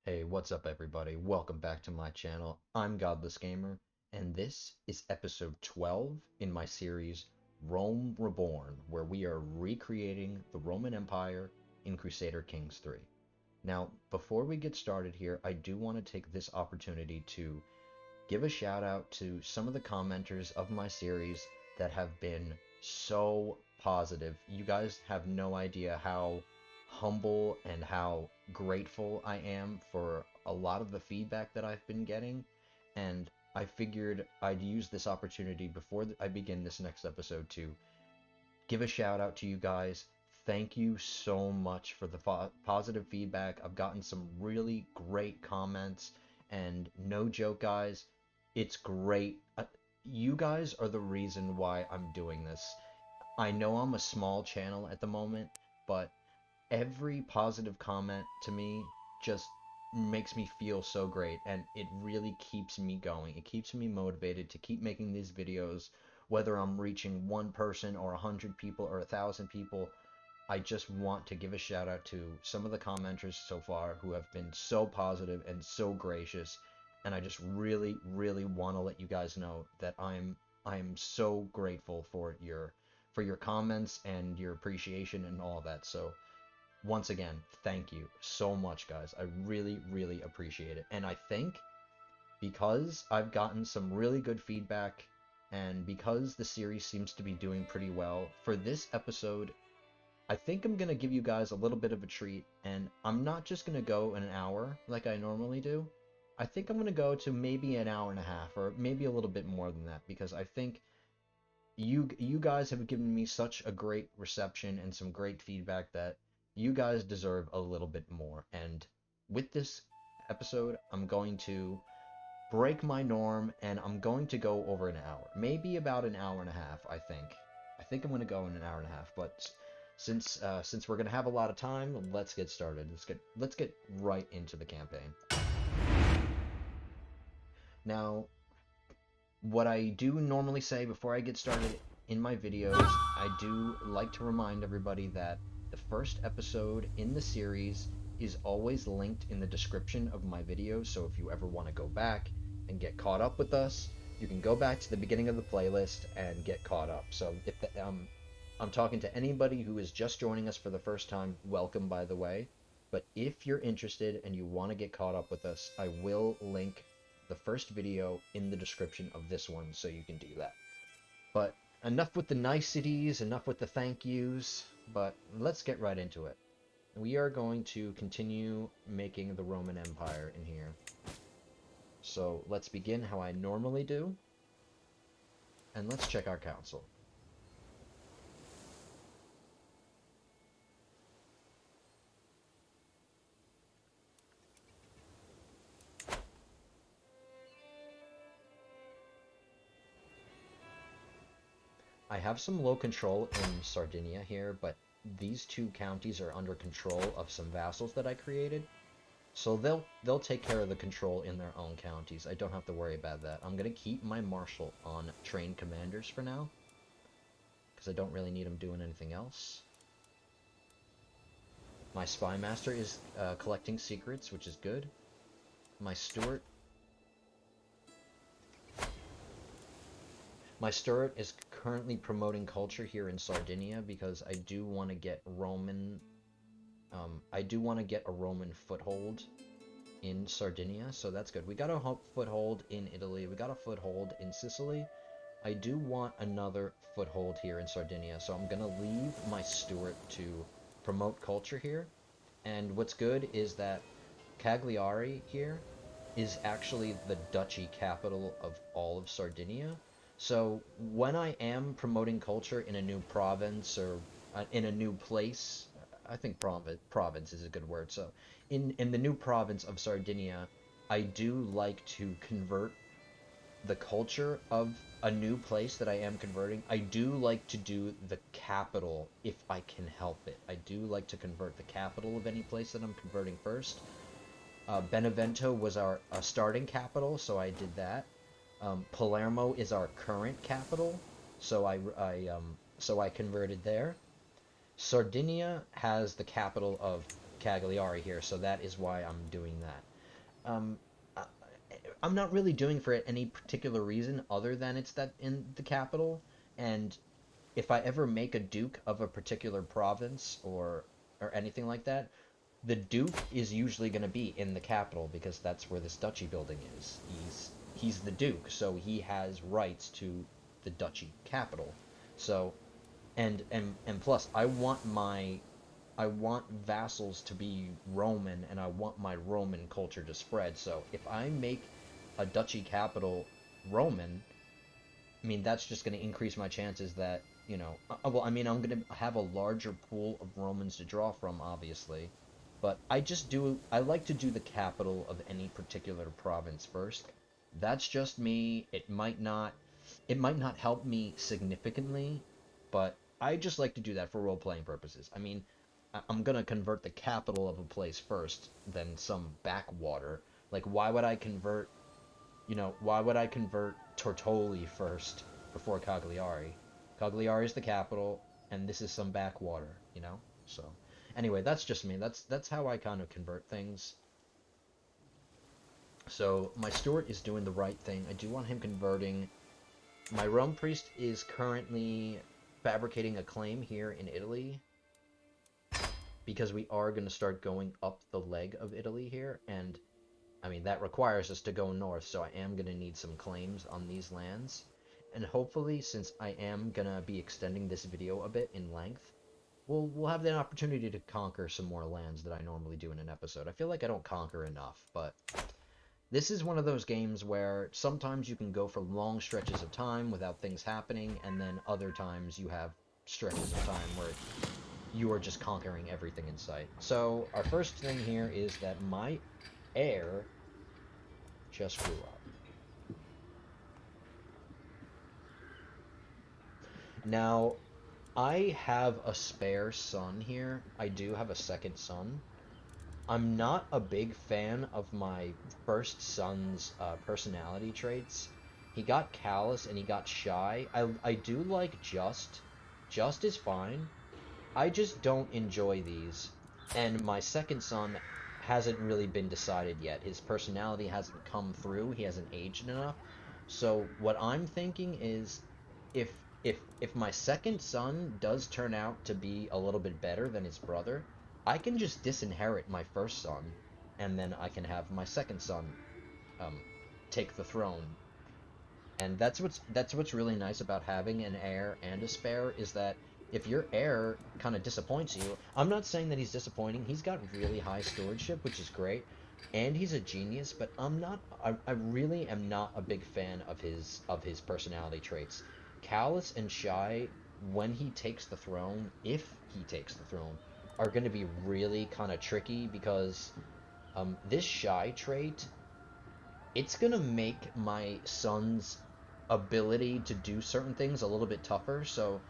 Hey, what's up everybody? Welcome back to my channel. I'm Godless Gamer, and this is episode 12 in my series Rome Reborn, where we are recreating the Roman Empire in Crusader Kings 3. Now, before we get started here, I do want to take this opportunity to give a shout out to some of the commenters of my series that have been so positive. You guys have no idea how humble and how grateful I am for a lot of the feedback that I've been getting, and I figured I'd use this opportunity before I begin this next episode to give a shout out to you guys. Thank you so much for the positive feedback. I've gotten some really great comments, and no joke, guys, it's great. You guys are the reason why I'm doing this. I know I'm a small channel at the moment, but every positive comment to me just makes me feel so great, and it really keeps me going. It keeps me motivated to keep making these videos, whether I'm reaching one person or 100 people or 1,000 people. I just want to give a shout out to some of the commenters so far who have been so positive and so gracious, and I just really want to let you guys know that I'm so grateful for your comments and your appreciation and all that. So once again, thank you so much, guys. I really appreciate it. And I think because I've gotten some really good feedback and because the series seems to be doing pretty well, for this episode, I think I'm going to give you guys a little bit of a treat, and I'm not just going to go in an hour like I normally do. I think I'm going to go to maybe an hour and a half, or maybe a little bit more than that, because I think you guys have given me such a great reception and some great feedback that you guys deserve a little bit more. And with this episode, I'm going to break my norm and I'm going to go over an hour. Maybe about an hour and a half, I think. I think I'm going to go in an hour and a half, but since we're going to have a lot of time, let's get started. Let's get right into the campaign. Now, what I do normally say before I get started in my videos, I do like to remind everybody that the first episode in the series is always linked in the description of my videos, so if you ever want to go back and get caught up with us, you can go back to the beginning of the playlist and get caught up. So if I'm talking to anybody who is just joining us for the first time, welcome, by the way. But if you're interested and you want to get caught up with us, I will link the first video in the description of this one so you can do that. But enough with the niceties, enough with the thank yous, but let's get right into it. We are going to continue making the Roman Empire in here. So let's begin how I normally do, and let's check our council. I have some low control in Sardinia here, but these two counties are under control of some vassals that I created. So they'll take care of the control in their own counties. I don't have to worry about that. I'm gonna keep my marshal on trained commanders for now, because I don't really need him doing anything else. My spy master is collecting secrets, which is good. My steward is currently promoting culture here in Sardinia because I do want to get I do want to get a Roman foothold in Sardinia, so that's good. We got a foothold in Italy. We got a foothold in Sicily. I do want another foothold here in Sardinia, so I'm going to leave my steward to promote culture here. And what's good is that Cagliari here is actually the duchy capital of all of Sardinia. So when I am promoting culture in a new province or in a new place, I think province is a good word. So in the new province of Sardinia, I do like to convert the culture of a new place that I am converting. I do like to do the capital if I can help it. I do like to convert the capital of any place that I'm converting first. Benevento was our starting capital, so I did that. Palermo is our current capital, so I converted there. Sardinia has the capital of Cagliari here, so that is why I'm doing that. Um, I, I'm not really doing for any particular reason other than it's that in the capital, and if I ever make a duke of a particular province or anything like that, the duke is usually going to be in the capital because that's where this duchy building is. He's the duke, so he has rights to the duchy capital. So and plus I want vassals to be Roman and I want my Roman culture to spread. So if I make a duchy capital Roman, I mean, that's just going to increase my chances that, well, I mean, I'm going to have a larger pool of Romans to draw from, obviously. But I like to do the capital of any particular province first. That's just me. It might not help me significantly, but I just like to do that for role-playing purposes. I mean, I'm going to convert the capital of a place first, then some backwater. Like, why would I convert Tortoli first before Cagliari? Cagliari is the capital, and this is some backwater. So, anyway, that's just me. That's how I kind of convert things. So, my Steward is doing the right thing. I do want him converting. My Rome Priest is currently fabricating a claim here in Italy because we are going to start going up the leg of Italy here, and I mean, that requires us to go north, so I am going to need some claims on these lands. And hopefully, since I am going to be extending this video a bit in length, we'll have the opportunity to conquer some more lands that I normally do in an episode. I feel like I don't conquer enough, but this is one of those games where sometimes you can go for long stretches of time without things happening, and then other times you have stretches of time where you are just conquering everything in sight. So our first thing here is that my heir just grew up. Now, I have a spare son here. I do have a second son. I'm not a big fan of my first son's personality traits. He got callous and he got shy. I do like just. Just is fine. I just don't enjoy these. And my second son hasn't really been decided yet. His personality hasn't come through. He hasn't aged enough. So what I'm thinking is if if my second son does turn out to be a little bit better than his brother, I can just disinherit my first son and then I can have my second son um take the throne. And that's what's really nice about having an heir and a spare is that if your heir kind of disappoints you, I'm not saying that he's disappointing. He's got really high stewardship, which is great, and he's a genius, but I really am not a big fan of his personality traits. Callous and shy when he takes the throne, if he takes the throne, are going to be really kind of tricky because this shy trait it's gonna make my son's ability to do certain things a little bit tougher. So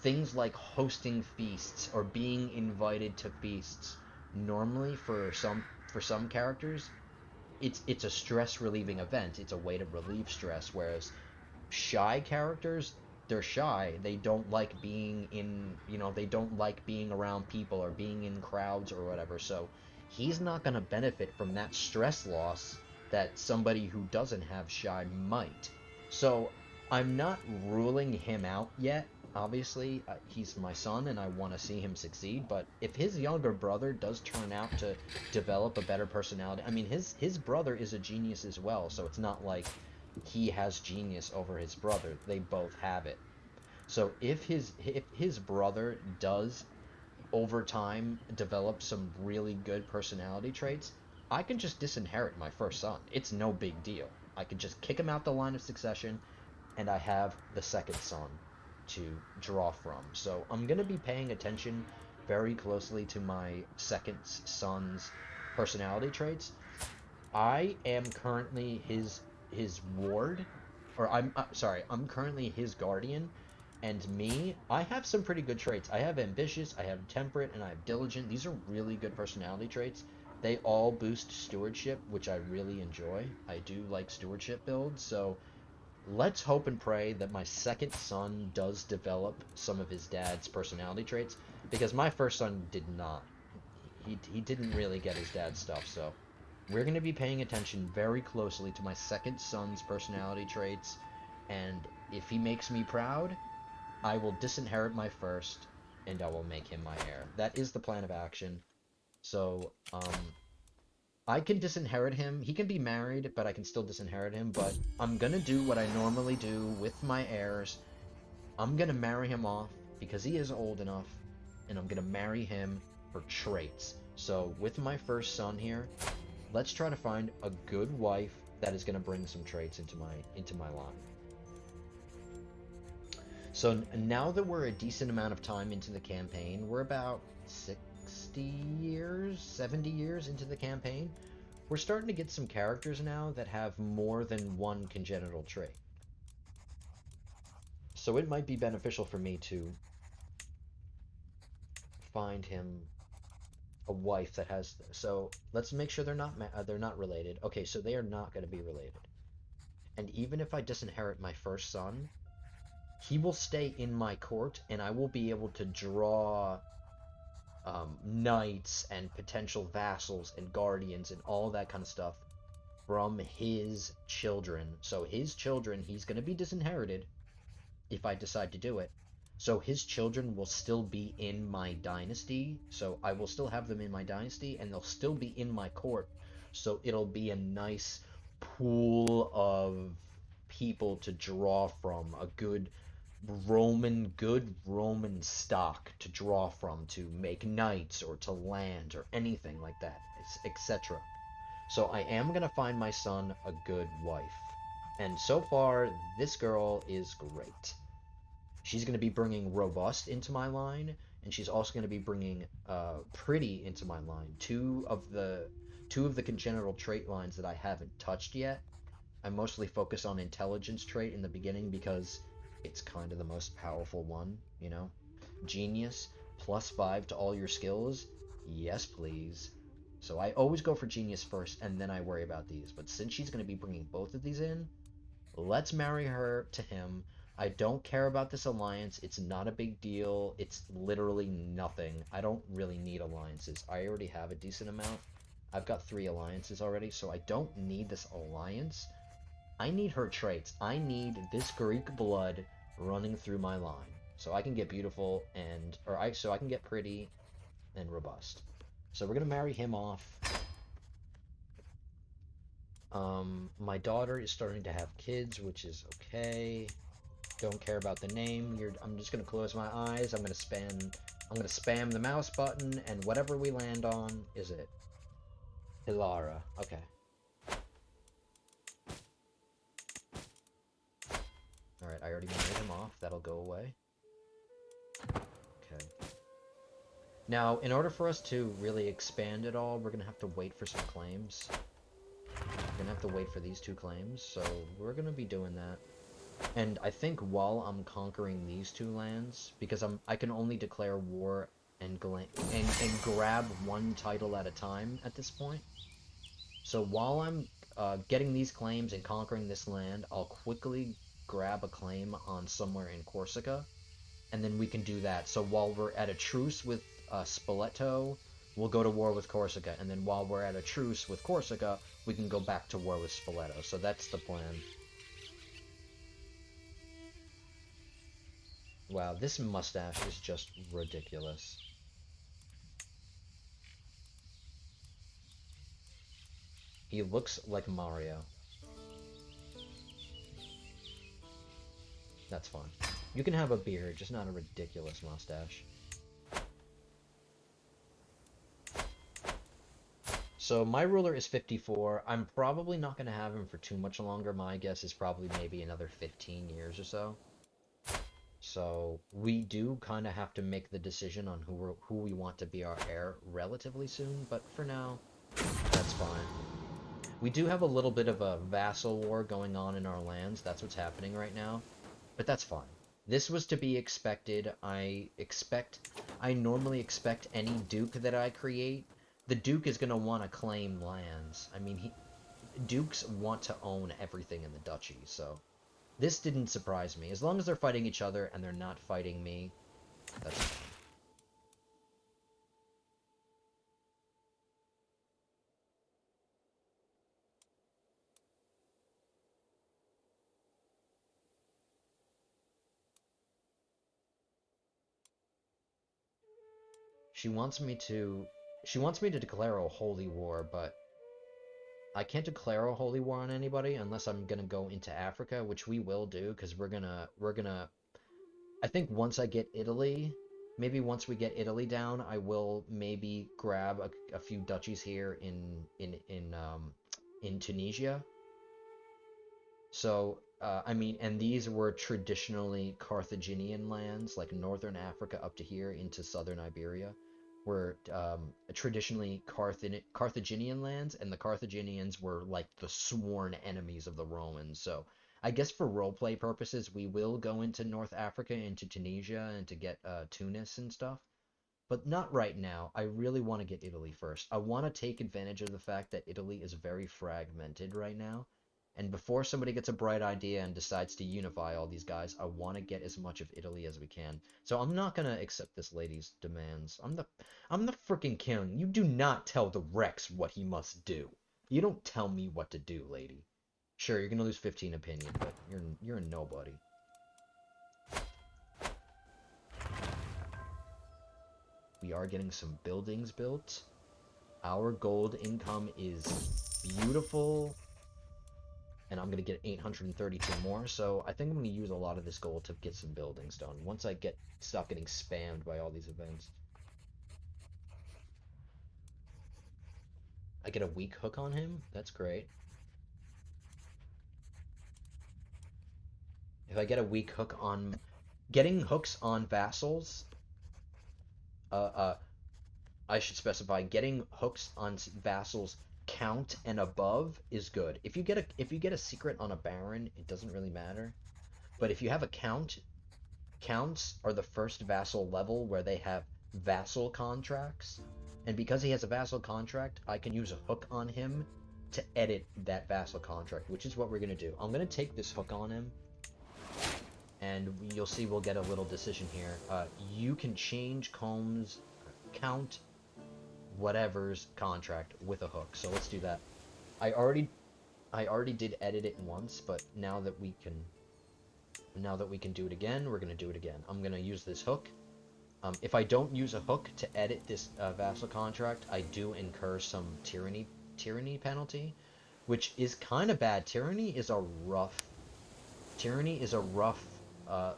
things like hosting feasts or being invited to feasts, normally for some characters, it's a stress relieving event. It's a way to relieve stress. Whereas shy characters, they're shy. They don't like they don't like being around people or being in crowds or whatever. So he's not going to benefit from that stress loss that somebody who doesn't have shy might. So I'm not ruling him out yet. Obviously, he's my son and I want to see him succeed, but if his younger brother does turn out to develop a better personality, I mean his brother is a genius as well, so it's not like he has genius over his brother. They both have it. So if his brother does over time develop some really good personality traits, I can just disinherit my first son. It's no big deal. I can just kick him out the line of succession and I have the second son to draw from. So I'm going to be paying attention very closely to my second son's personality traits. I am currently his ward, or I'm currently his guardian, and I have some pretty good traits. I have ambitious, I have temperate, and I have diligent. These are really good personality traits. They all boost stewardship, which I really enjoy. I do like stewardship builds, so let's hope and pray that my second son does develop some of his dad's personality traits, because my first son did not. He didn't really get his dad's stuff, so We're going to be paying attention very closely to my second son's personality traits, and if he makes me proud, I will disinherit my first, and I will make him my heir. That is the plan of action. So, I can disinherit him. He can be married, but I can still disinherit him, but I'm gonna do what I normally do with my heirs. I'm gonna marry him off because he is old enough, and I'm gonna marry him for traits. So, with my first son here, let's try to find a good wife that is gonna bring some traits into my line. So now that we're a decent amount of time into the campaign, we're about 60 years, 70 years into the campaign. We're starting to get some characters now that have more than one congenital trait. So it might be beneficial for me to find him a wife that has. So let's make sure they're not related. Okay, so they are not going to be related. And even if I disinherit my first son, he will stay in my court, and I will be able to draw knights and potential vassals and guardians and all that kind of stuff from his children. So his children, he's going to be disinherited if I decide to do it. So his children will still be in my dynasty. So I will still have them in my dynasty, and they'll still be in my court. So it'll be a nice pool of people to draw from, a good Roman stock to draw from to make knights or to land or anything like that, etc. So I am gonna find my son a good wife. And so far, this girl is great. She's gonna be bringing robust into my line, and she's also gonna be bringing pretty into my line. Two of the congenital trait lines that I haven't touched yet. I mostly focus on intelligence trait in the beginning because it's kind of the most powerful one, you know? Genius, +5 to all your skills. Yes, please. So I always go for genius first, and then I worry about these. But since she's going to be bringing both of these in, let's marry her to him. I don't care about this alliance. It's not a big deal. It's literally nothing. I don't really need alliances. I already have a decent amount. I've got 3 alliances already, so I don't need this alliance. I need her traits. I need this Greek blood running through my line, so I can get beautiful so I can get pretty and robust. So we're gonna marry him off. My daughter is starting to have kids, which is okay. Don't care about the name. I'm just gonna close my eyes. I'm gonna spam the mouse button, and whatever we land on is it. Hilara. Okay. Alright, I already married him off. That'll go away. Okay. Now, in order for us to really expand it all, we're going to have to wait for some claims. We're going to have to wait for these 2 claims, so we're going to be doing that. And I think while I'm conquering these 2 lands, because I can only declare war and grab 1 title at a time at this point. So while I'm getting these claims and conquering this land, I'll quickly grab a claim on somewhere in Corsica, and then we can do that. So while we're at a truce with Spoletto, we'll go to war with Corsica, and then while we're at a truce with Corsica, we can go back to war with Spoletto. So that's the plan. Wow, this mustache is just ridiculous. He looks like Mario. That's fine. You can have a beard, just not a ridiculous mustache. So my ruler is 54. I'm probably not going to have him for too much longer. My guess is probably maybe another 15 years or so. So we do kind of have to make the decision on who we want to be our heir relatively soon, but for now, that's fine. We do have a little bit of a vassal war going on in our lands. That's what's happening right now, but that's fine. This was to be expected. I normally expect any duke that I create. The duke is going to want to claim lands. I mean, dukes want to own everything in the duchy, so this didn't surprise me. As long as they're fighting each other and they're not fighting me, that's fine. She wants me to... She wants me to declare a holy war, but I can't declare a holy war on anybody unless I'm gonna go into Africa, which we will do, because we're gonna... I think once I get Italy, maybe once we get Italy down, I will maybe grab a few duchies here in Tunisia. So, I mean, and these were traditionally Carthaginian lands, like northern Africa up to here into southern Iberia, were traditionally Carthaginian lands, and the Carthaginians were like the sworn enemies of the Romans. So, I guess for roleplay purposes, we will go into North Africa, into Tunisia, and to get Tunis and stuff. But not right now. I really want to get Italy first. I want to take advantage of the fact that Italy is very fragmented right now. And before somebody gets a bright idea and decides to unify all these guys, I want to get as much of Italy as we can. So I'm not gonna accept this lady's demands. I'm the freaking king. You do not tell the Rex what he must do. You don't tell me what to do, lady. Sure, you're gonna lose 15 opinion, but you're a nobody. We are getting some buildings built. Our gold income is beautiful. And I'm going to get 832 more, so I think I'm going to use a lot of this gold to get some buildings done, once I stop getting spammed by all these events. I get a weak hook on him? That's great. If I get a weak hook on... Getting hooks on vassals... I should specify, getting hooks on vassals count and above is good. If you get a secret on a baron, it doesn't really matter. But if you have a count, counts are the first vassal level where they have vassal contracts. And because he has a vassal contract, I can use a hook on him to edit that vassal contract, which is what we're going to do. I'm going to take this hook on him, and you'll see we'll get a little decision here. You can change Combs' count whatever's contract with a hook, so let's do that. I already did edit it once, but now that we can do it again, we're going to do it again. I'm going to use this hook. If I don't use a hook to edit this vassal contract, I do incur some tyranny penalty, which is kind of bad. Tyranny is a rough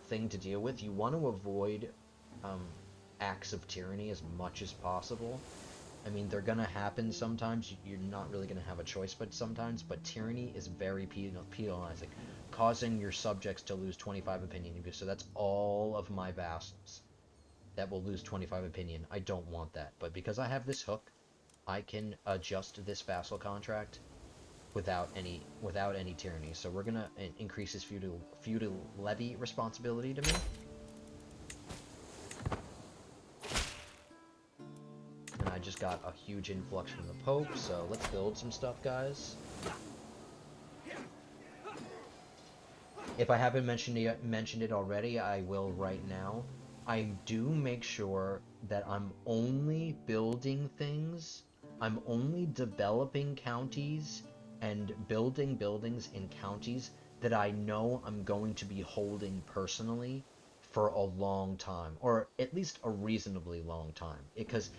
thing to deal with. You want to avoid acts of tyranny as much as possible. I mean, they're gonna happen sometimes. You're not really gonna have a choice, but sometimes. But tyranny is very penalizing, causing your subjects to lose 25 opinion. So that's all of my vassals that will lose 25 opinion. I don't want that. But because I have this hook, I can adjust this vassal contract without any tyranny. So we're gonna increase his feudal levy responsibility to me. And I just got a huge influx from the Pope, so let's build some stuff, guys. If I haven't mentioned it already, I will right now. I do make sure that I'm only building things, I'm only developing counties and building buildings in counties that I know I'm going to be holding personally for a long time, or at least a reasonably long time. Because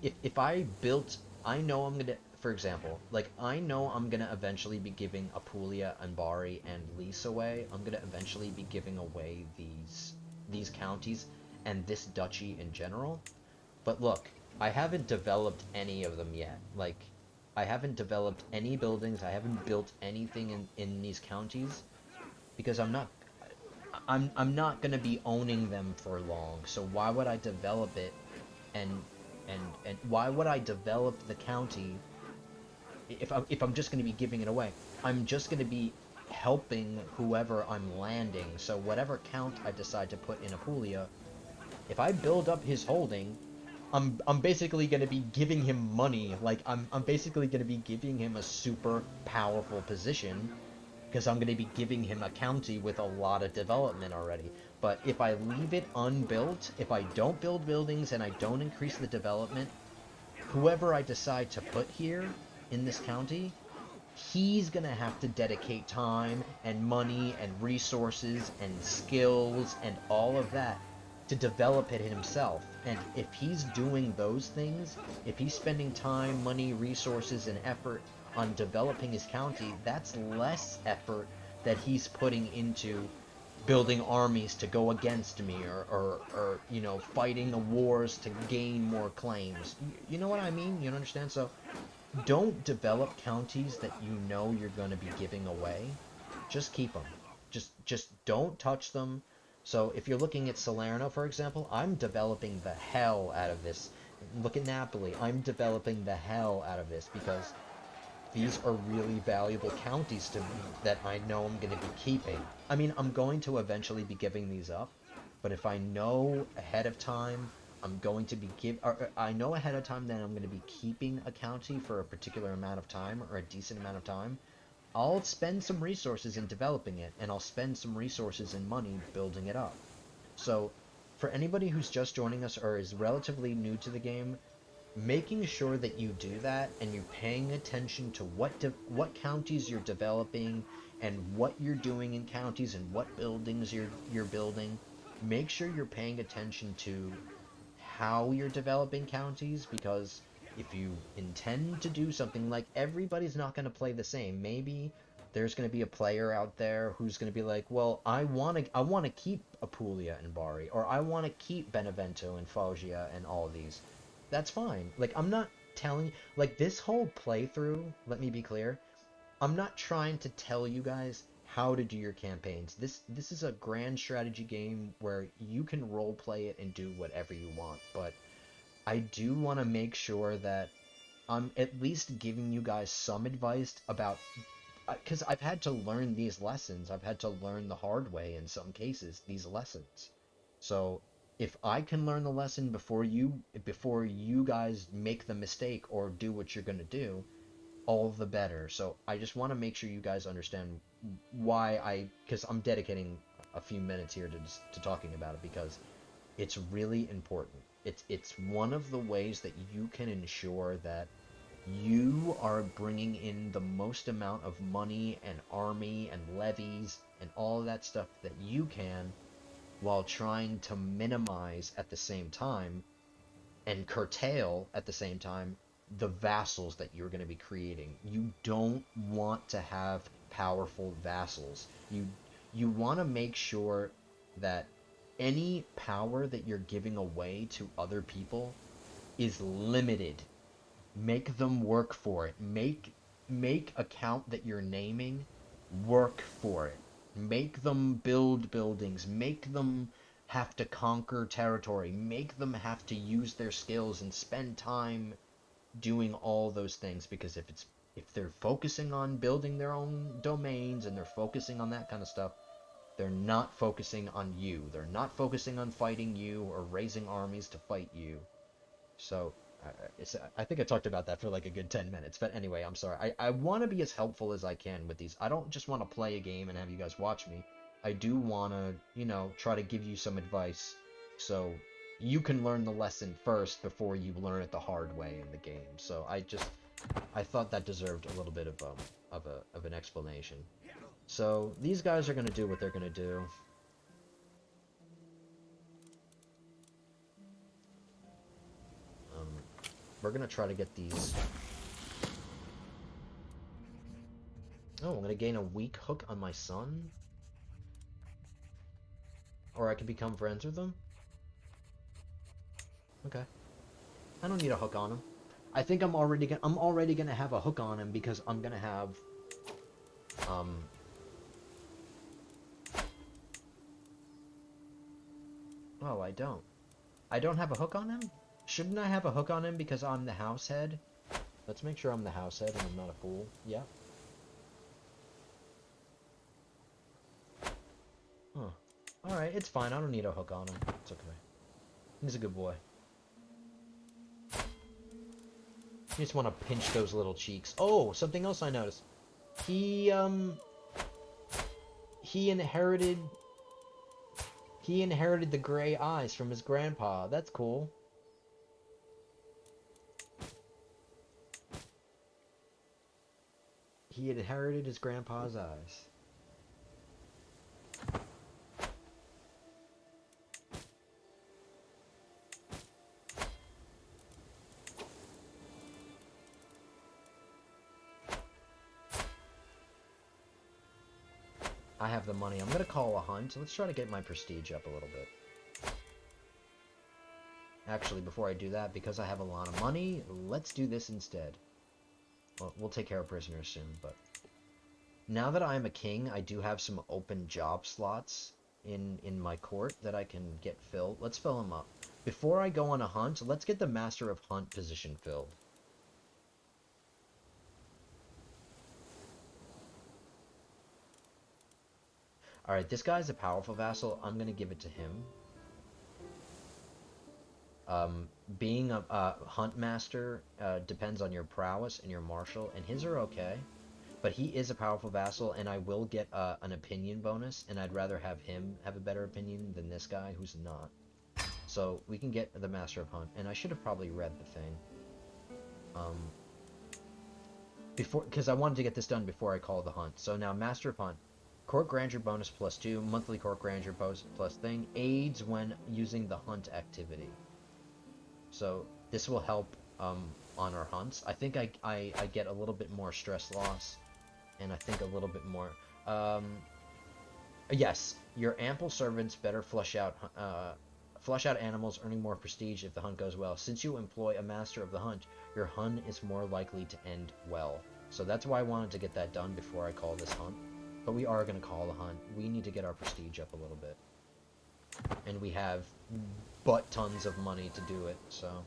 if I built, I know I'm gonna, for example, like I know I'm gonna eventually be giving Apulia and Bari and Lys away. I'm gonna eventually be giving away these counties and this duchy in general. But look, I haven't developed any of them yet. Like, I haven't developed any buildings. I haven't built anything in these counties because I'm not gonna be owning them for long. So why would I develop it and why would I develop the county if I'm just going to be giving it away? I'm just going to be helping whoever I'm landing. So whatever count I decide to put in Apulia, if I build up his holding, I'm basically going to be giving him money. Like I'm basically going to be giving him a super powerful position because I'm going to be giving him a county with a lot of development already. But if I leave it unbuilt, if I don't build buildings and I don't increase the development, whoever I decide to put here in this county, he's going to have to dedicate time and money and resources and skills and all of that to develop it himself. And if he's doing those things, if he's spending time, money, resources, and effort on developing his county, that's less effort that he's putting into building armies to go against me, or you know, fighting the wars to gain more claims. You know what I mean? You understand? So don't develop counties that you know you're going to be giving away. Just keep them. Just don't touch them. So if you're looking at Salerno, for example, I'm developing the hell out of this. Look at Napoli. I'm developing the hell out of this because these are really valuable counties to me that I know I'm going to be keeping. I mean, I'm going to eventually be giving these up, but if I know ahead of time I'm going to be I know ahead of time that I'm going to be keeping a county for a particular amount of time or a decent amount of time, I'll spend some resources in developing it, and I'll spend some resources and money building it up. So, for anybody who's just joining us or is relatively new to the game, making sure that you do that and you're paying attention to what counties you're developing and what you're doing in counties and what buildings you're building. Make sure you're paying attention to how you're developing counties, because if you intend to do something, like, everybody's not going to play the same. Maybe there's going to be a player out there who's going to be like, well, I want to keep Apulia and Bari, or I want to keep Benevento and Foggia and all of these. That's fine. Like, I'm not telling, like, this whole playthrough, let me be clear, I'm not trying to tell you guys how to do your campaigns. This is a grand strategy game where you can role play it and do whatever you want, but I do want to make sure that I'm at least giving you guys some advice about, because I've had to learn these lessons. I've had to learn the hard way in some cases, these lessons. So if I can learn the lesson before you guys make the mistake or do what you're going to do, all the better. So I just want to make sure you guys understand because I'm dedicating a few minutes here to talking about it, because it's really important. It's one of the ways that you can ensure that you are bringing in the most amount of money and army and levies and all of that stuff that you can, while trying to minimize at the same time and curtail at the same time the vassals that you're going to be creating. You don't want to have powerful vassals. You want to make sure that any power that you're giving away to other people is limited. Make them work for it. Make a count that you're naming work for it. Make them build buildings. Make them have to conquer territory. Make them have to use their skills and spend time doing all those things, because if they're focusing on building their own domains and they're focusing on that kind of stuff, they're not focusing on you. They're not focusing on fighting you or raising armies to fight you. So I think I talked about that for like a good 10 minutes. But anyway, I'm sorry. I want to be as helpful as I can with these. I don't just want to play a game and have you guys watch me. I do want to, try to give you some advice so you can learn the lesson first before you learn it the hard way in the game. So I thought that deserved a little bit of an explanation. So these guys are going to do what they're going to do. Um, we're going to try to get these. Oh, I'm going to gain a weak hook on my son? Or I can become friends with them? Okay. I don't need a hook on him. I think I'm already gonna have a hook on him, because I'm gonna have oh, I don't. I don't have a hook on him? Shouldn't I have a hook on him because I'm the house head? Let's make sure I'm the house head and I'm not a fool. Yeah. Huh. Alright, it's fine. I don't need a hook on him. It's okay. He's a good boy. You just want to pinch those little cheeks. Oh, something else I noticed. He inherited the gray eyes from his grandpa. That's cool. He inherited his grandpa's eyes. I have the money. I'm gonna call a hunt. Let's try to get my prestige up a little bit. Actually, before I do that, because I have a lot of money, let's do this instead. Well, we'll take care of prisoners soon, but... Now that I'm a king, I do have some open job slots in my court that I can get filled. Let's fill them up. Before I go on a hunt, let's get the Master of Hunt position filled. Alright, this guy's a powerful vassal. I'm gonna give it to him. Being a hunt master depends on your prowess and your martial, and his are okay. But he is a powerful vassal, and I will get an opinion bonus, and I'd rather have him have a better opinion than this guy who's not. So we can get the Master of Hunt, and I should have probably read the thing. Because I wanted to get this done before I call the hunt. So now Master of Hunt. Court Grandeur bonus +2, monthly Court Grandeur plus thing, aids when using the hunt activity. So this will help on our hunts. I think I get a little bit more stress loss, and I think a little bit more. Yes, your ample servants better flush out animals, earning more prestige if the hunt goes well. Since you employ a master of the hunt, your hunt is more likely to end well. So that's why I wanted to get that done before I call this hunt. But we are going to call the hunt. We need to get our prestige up a little bit. And we have butt tons of money to do it, so...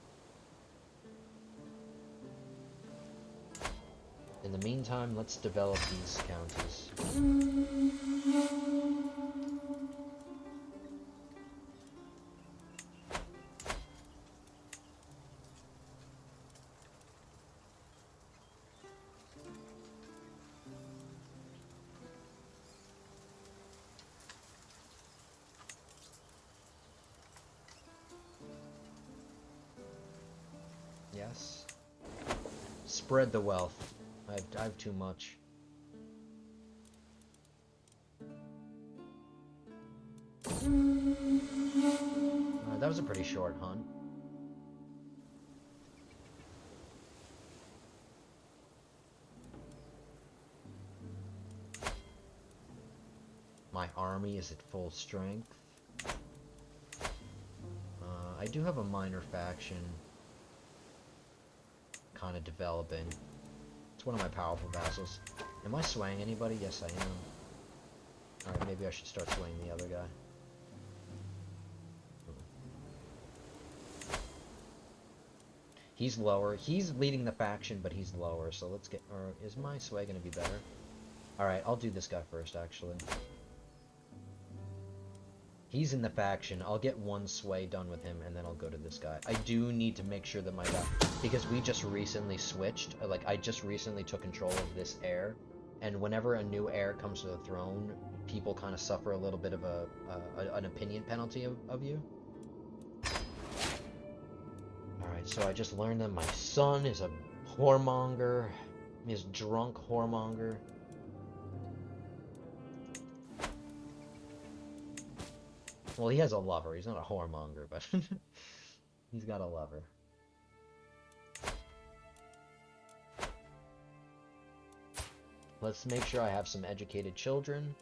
In the meantime, let's develop these counties. Yes. Spread the wealth. I have too much. That was a pretty short hunt. My army is at full strength. I do have a minor faction kind of developing. It's one of my powerful vassals. Am I swaying anybody? Yes, I am. Alright, maybe I should start swaying the other guy. He's lower. He's leading the faction, but he's lower, so let's get... Or is my sway going to be better? Alright, I'll do this guy first, actually. He's in the faction. I'll get one sway done with him, and then I'll go to this guy. I do need to make sure that my guy... Because we just recently switched. Like, I just recently took control of this heir. And whenever a new heir comes to the throne, people kind of suffer a little bit of an opinion penalty of you. Alright, so I just learned that my son is a whoremonger. He's drunk whoremonger. Well, he has a lover. He's not a whoremonger, but he's got a lover. Let's make sure I have some educated children.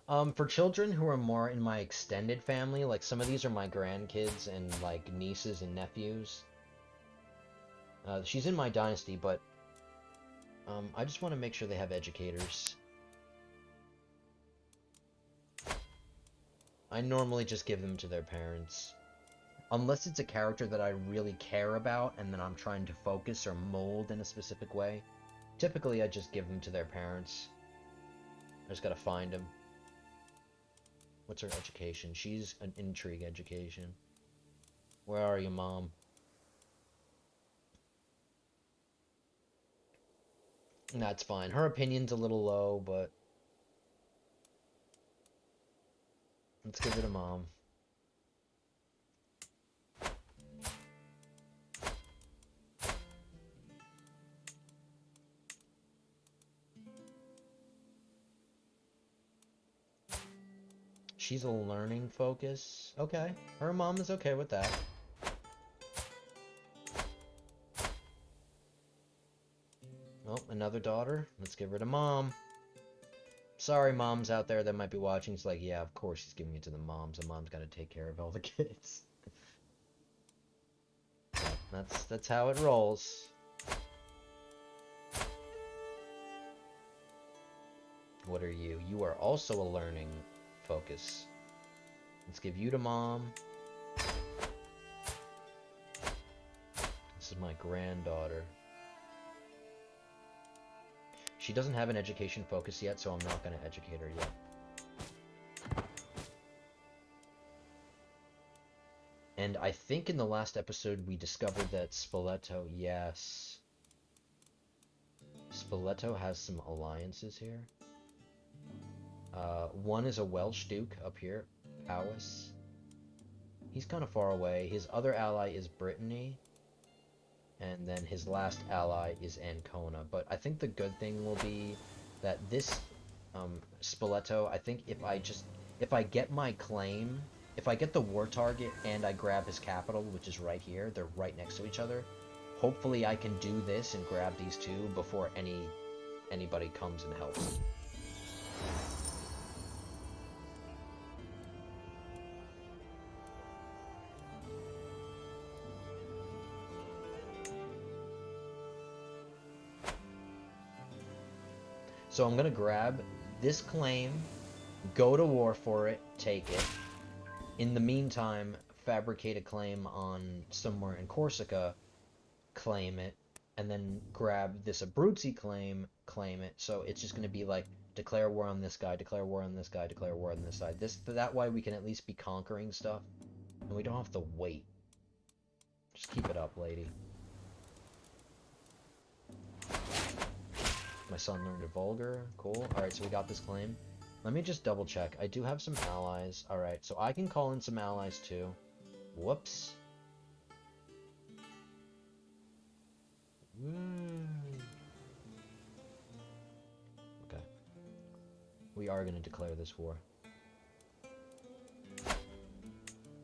For children who are more in my extended family, like some of these are my grandkids and like nieces and nephews. She's in my dynasty, but I just want to make sure they have educators. I normally just give them to their parents. Unless it's a character that I really care about and that I'm trying to focus or mold in a specific way. Typically, I just give them to their parents. I just gotta find them. What's her education? She's an intrigue education. Where are you, Mom? That's fine. Her opinion's a little low, but... Let's give it to Mom. She's a learning focus. Okay. Her mom is okay with that. Oh, another daughter. Let's give her to mom. Sorry, moms out there that might be watching. It's like, yeah, of course he's giving it to the moms. The mom's got to take care of all the kids. That's how it rolls. What are you? You are also a learning focus. Let's give you to mom. This is my granddaughter. She doesn't have an education focus yet, so I'm not going to educate her yet. And I think in the last episode we discovered that Spoletto, yes. Spoletto has some alliances here. One is a Welsh Duke up here, Powys. He's kind of far away. His other ally is Brittany. And then his last ally is Ancona. But I think the good thing will be that this Spoletto, I think if I get my claim, if I get the war target and I grab his capital, which is right here, they're right next to each other, hopefully I can do this and grab these two before anybody comes and helps. So I'm gonna grab this claim, go to war for it, take it. In the meantime, fabricate a claim on somewhere in Corsica, claim it, and then grab this Abruzzi claim, claim it. So it's just gonna be like, declare war on this guy, declare war on this guy, declare war on this side. That way we can at least be conquering stuff, and we don't have to wait. Just keep it up, lady. My son learned a vulgar. Cool. Alright, so we got this claim. Let me just double check. I do have some allies. Alright, so I can call in some allies too. Whoops. Okay. We are going to declare this war.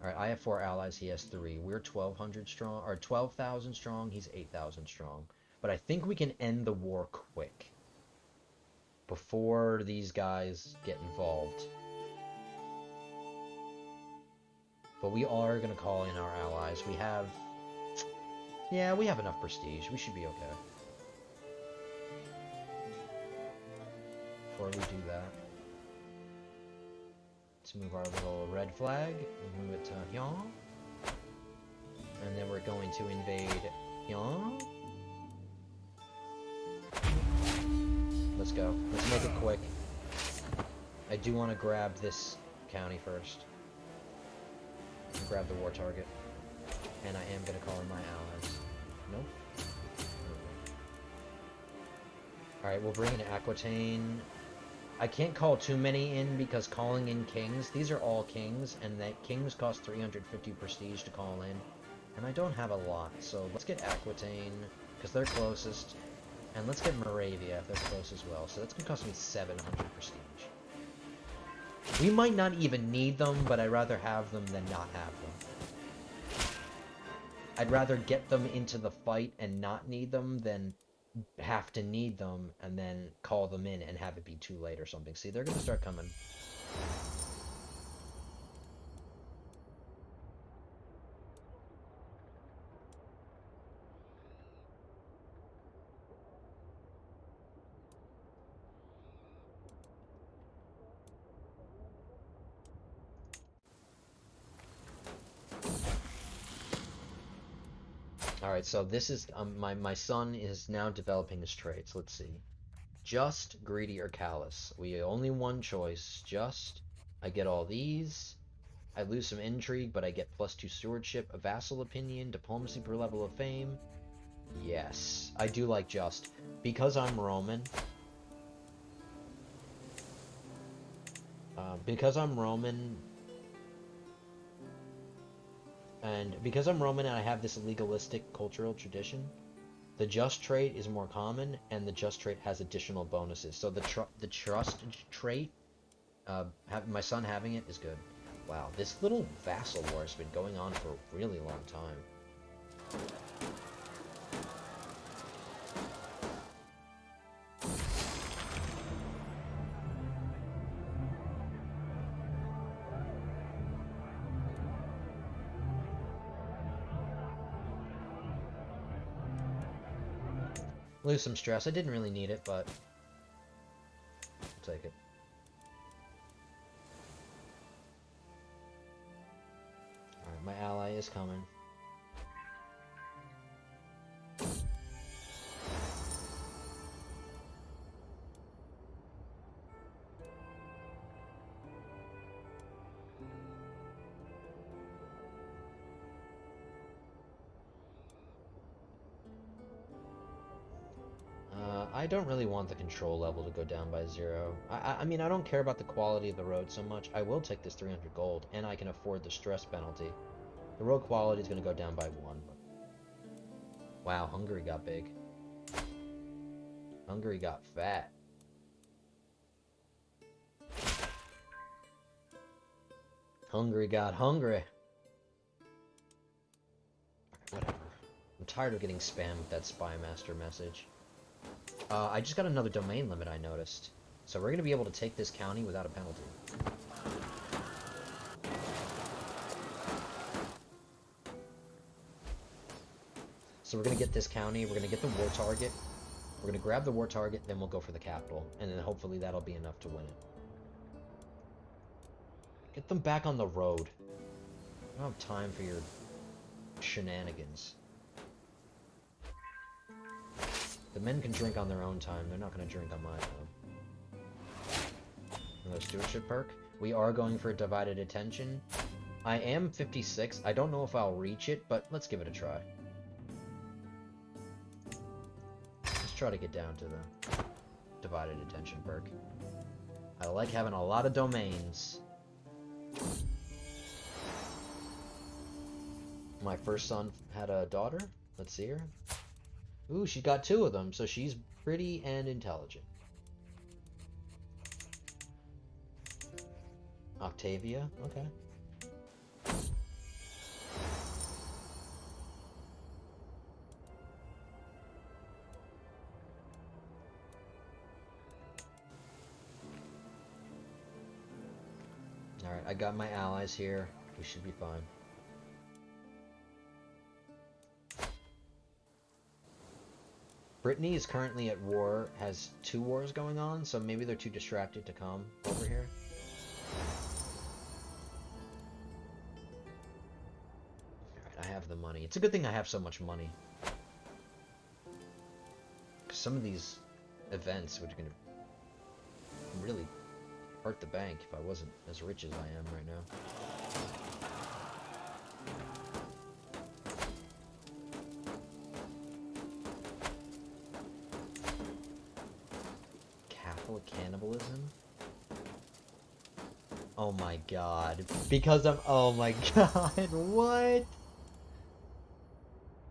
Alright, I have 4 allies. He has 3. We're 1,200 strong, or 12,000 strong. He's 8,000 strong. But I think we can end the war quick before these guys get involved. But we are going to call in our allies. We have... yeah, we have enough prestige. We should be okay. Before we do that, let's move our little red flag and move it to Heir. And then we're going to invade Heir. Let's go. Let's make it quick. I do want to grab this county first. Grab the war target. And I am going to call in my allies. Nope. Alright, we'll bring in Aquitaine. I can't call too many in because calling in kings, these are all kings, and that kings cost 350 prestige to call in. And I don't have a lot, so let's get Aquitaine, because they're closest. And let's get Moravia if they're close as well. So that's going to cost me 700 prestige. We might not even need them, but I'd rather have them than not have them. I'd rather get them into the fight and not need them than have to need them and then call them in and have it be too late or something. See, they're going to start coming. Alright, so this is, my son is now developing his traits. Let's see. Just, greedy, or callous. We only one choice. Just, I get all these. I lose some intrigue, but I get +2 stewardship, a vassal opinion, diplomacy per level of fame. Yes, I do like just. Because I'm Roman. And because I'm Roman and I have this legalistic cultural tradition, the just trait is more common, and the just trait has additional bonuses. So the trust trait, my son having it is good. Wow, this little vassal war has been going on for a really long time. Lose some stress. I didn't really need it, but I'll take it. Alright, my ally is coming. I don't really want the control level to go down by 0. I mean, I don't care about the quality of the road so much. I will take this 300 gold, and I can afford the stress penalty. The road quality is going to go down by 1. But... wow, Hungary got big. Hungary got fat. Hungary got hungry. Whatever. I'm tired of getting spammed with that Spy Master message. I just got another domain limit, I noticed. So we're going to be able to take this county without a penalty. So we're going to get this county, we're going to get the war target, we're going to grab the war target, then we'll go for the capital, and then hopefully that'll be enough to win it. Get them back on the road. I don't have time for your shenanigans. The men can drink on their own time. They're not going to drink on my time. Another stewardship perk. We are going for divided attention. I am 56. I don't know if I'll reach it, but let's give it a try. Let's try to get down to the divided attention perk. I like having a lot of domains. My first son had a daughter. Let's see her. Ooh, she got 2 of them, so she's pretty and intelligent. Octavia, okay. Alright, I got my allies here. We should be fine. Brittany is currently at war, has 2 wars going on, so maybe they're too distracted to come over here. Alright, I have the money. It's a good thing I have so much money. Because some of these events would gonna really hurt the bank if I wasn't as rich as I am right now. Cannibalism? Oh my god. Because of... oh my god, what?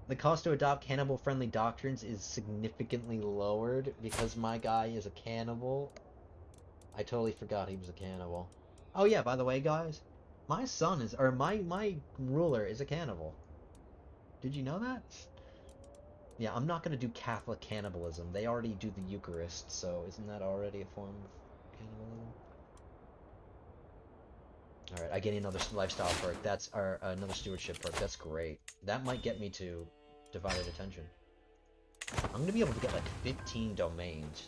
The cost to adopt cannibal-friendly doctrines is significantly lowered because my guy is a cannibal. I totally forgot he was a cannibal. Oh yeah, by the way, guys, my son is... or my ruler is a cannibal. Did you know that? Yeah, I'm not going to do Catholic cannibalism. They already do the Eucharist, so isn't that already a form of cannibalism? Alright, I get another lifestyle perk. That's another stewardship perk. That's great. That might get me to divided attention. I'm going to be able to get like 15 domains.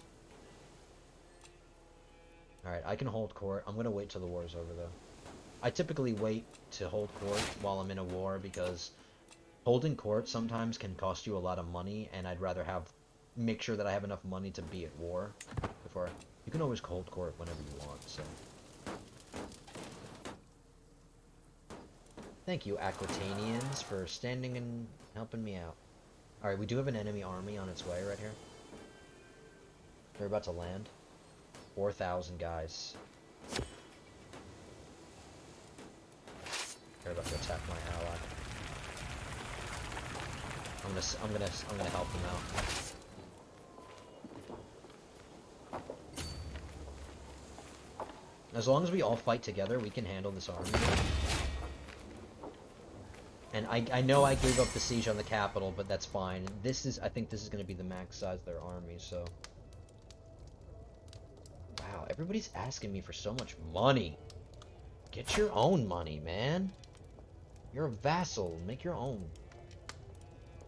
Alright, I can hold court. I'm going to wait till the war is over, though. I typically wait to hold court while I'm in a war because... holding court sometimes can cost you a lot of money, and I'd rather make sure that I have enough money to be at war before. You can always hold court whenever you want, so. Thank you, Aquitanians, for standing and helping me out. Alright, we do have an enemy army on its way right here. They're about to land. 4,000 guys. They're about to attack my ally. I'm gonna help them out. As long as we all fight together, we can handle this army. And I know I gave up the siege on the capital, but that's fine. I think this is gonna be the max size of their army, so. Wow, everybody's asking me for so much money. Get your own money, man. You're a vassal. Make your own.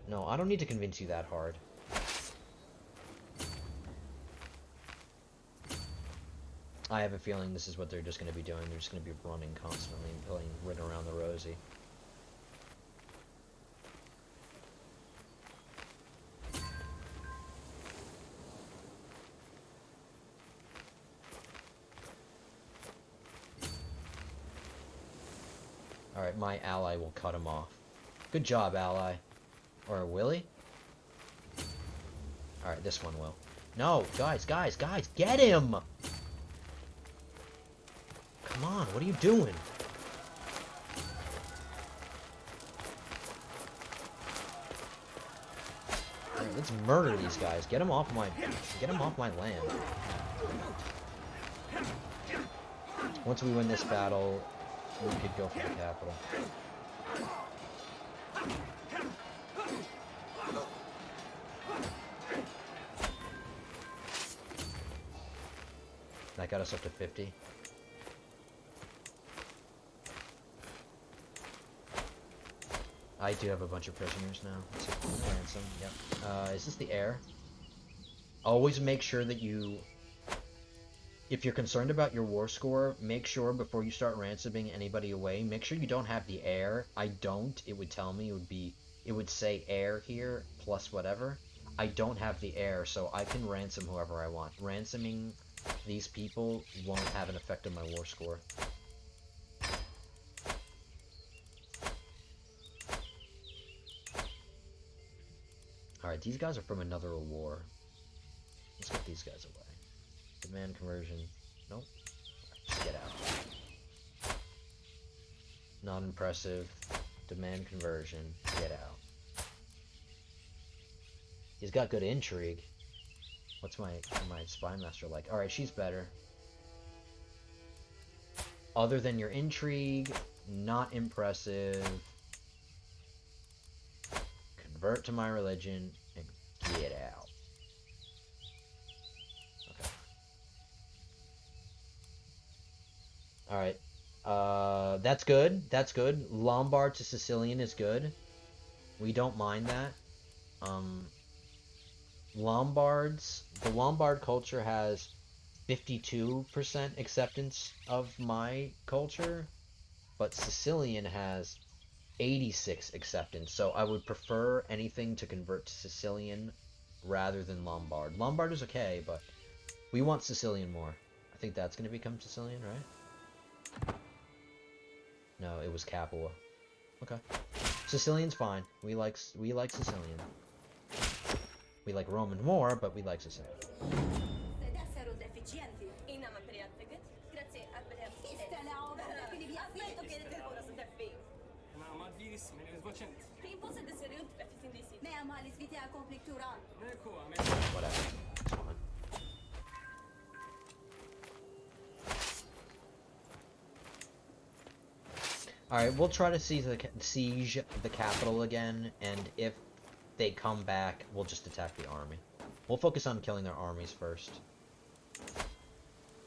No, I don't need to convince you that hard. I have a feeling this is what they're just going to be doing. They're just going to be running constantly and playing Rid Around the Rosie. Alright, my ally will cut him off. Good job, ally. Or will he? Alright, this one will. No, guys, get him! Come on, what are you doing? Alright, let's murder these guys. Get them off my land. Once we win this battle, we could go for the capital. That got us up to 50. I do have a bunch of prisoners now. Let's see, ransom. Yep. Is this the heir? Always make sure that you... If you're concerned about your war score, make sure before you start ransoming anybody away, make sure you don't have the heir. I don't. It would tell me, it would say heir here, plus whatever. I don't have the heir, so I can ransom whoever I want. Ransoming these people won't have an effect on my war score. Alright, these guys are from another war. Let's get these guys away. Demand conversion. Nope. Right, just get out. Not impressive. Demand conversion. Get out. He's got good intrigue. What's my spy master like? Alright, she's better. Other than your intrigue, not impressive. Convert to my religion and get out. Okay. Alright. That's good. That's good. Lombard to Sicilian is good. We don't mind that. The Lombard culture has 52% acceptance of my culture, but Sicilian has 86 acceptance, so I would prefer anything to convert to Sicilian rather than Lombard. Lombard is okay, but we want Sicilian more. I think that's going to become Sicilian, right? No, it was Capua. Okay. Sicilian's fine. We like Sicilian. We like Roman more, but we like Sicilian. Whatever. It's fine. Alright, we'll try to siege the capital again, and if they come back, we'll just attack the army. We'll focus on killing their armies first.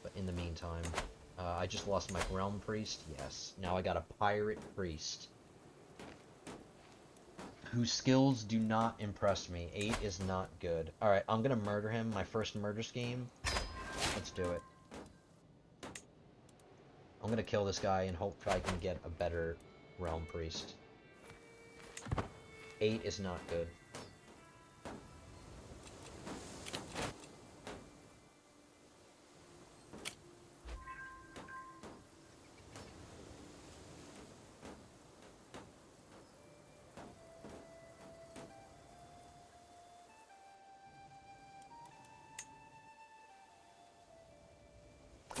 But in the meantime, I just lost my realm priest. Yes. Now I got a pirate priest. Whose skills do not impress me. 8 is not good. Alright, I'm gonna murder him. My first murder scheme. Let's do it. I'm gonna kill this guy and hope I can get a better realm priest. 8 is not good.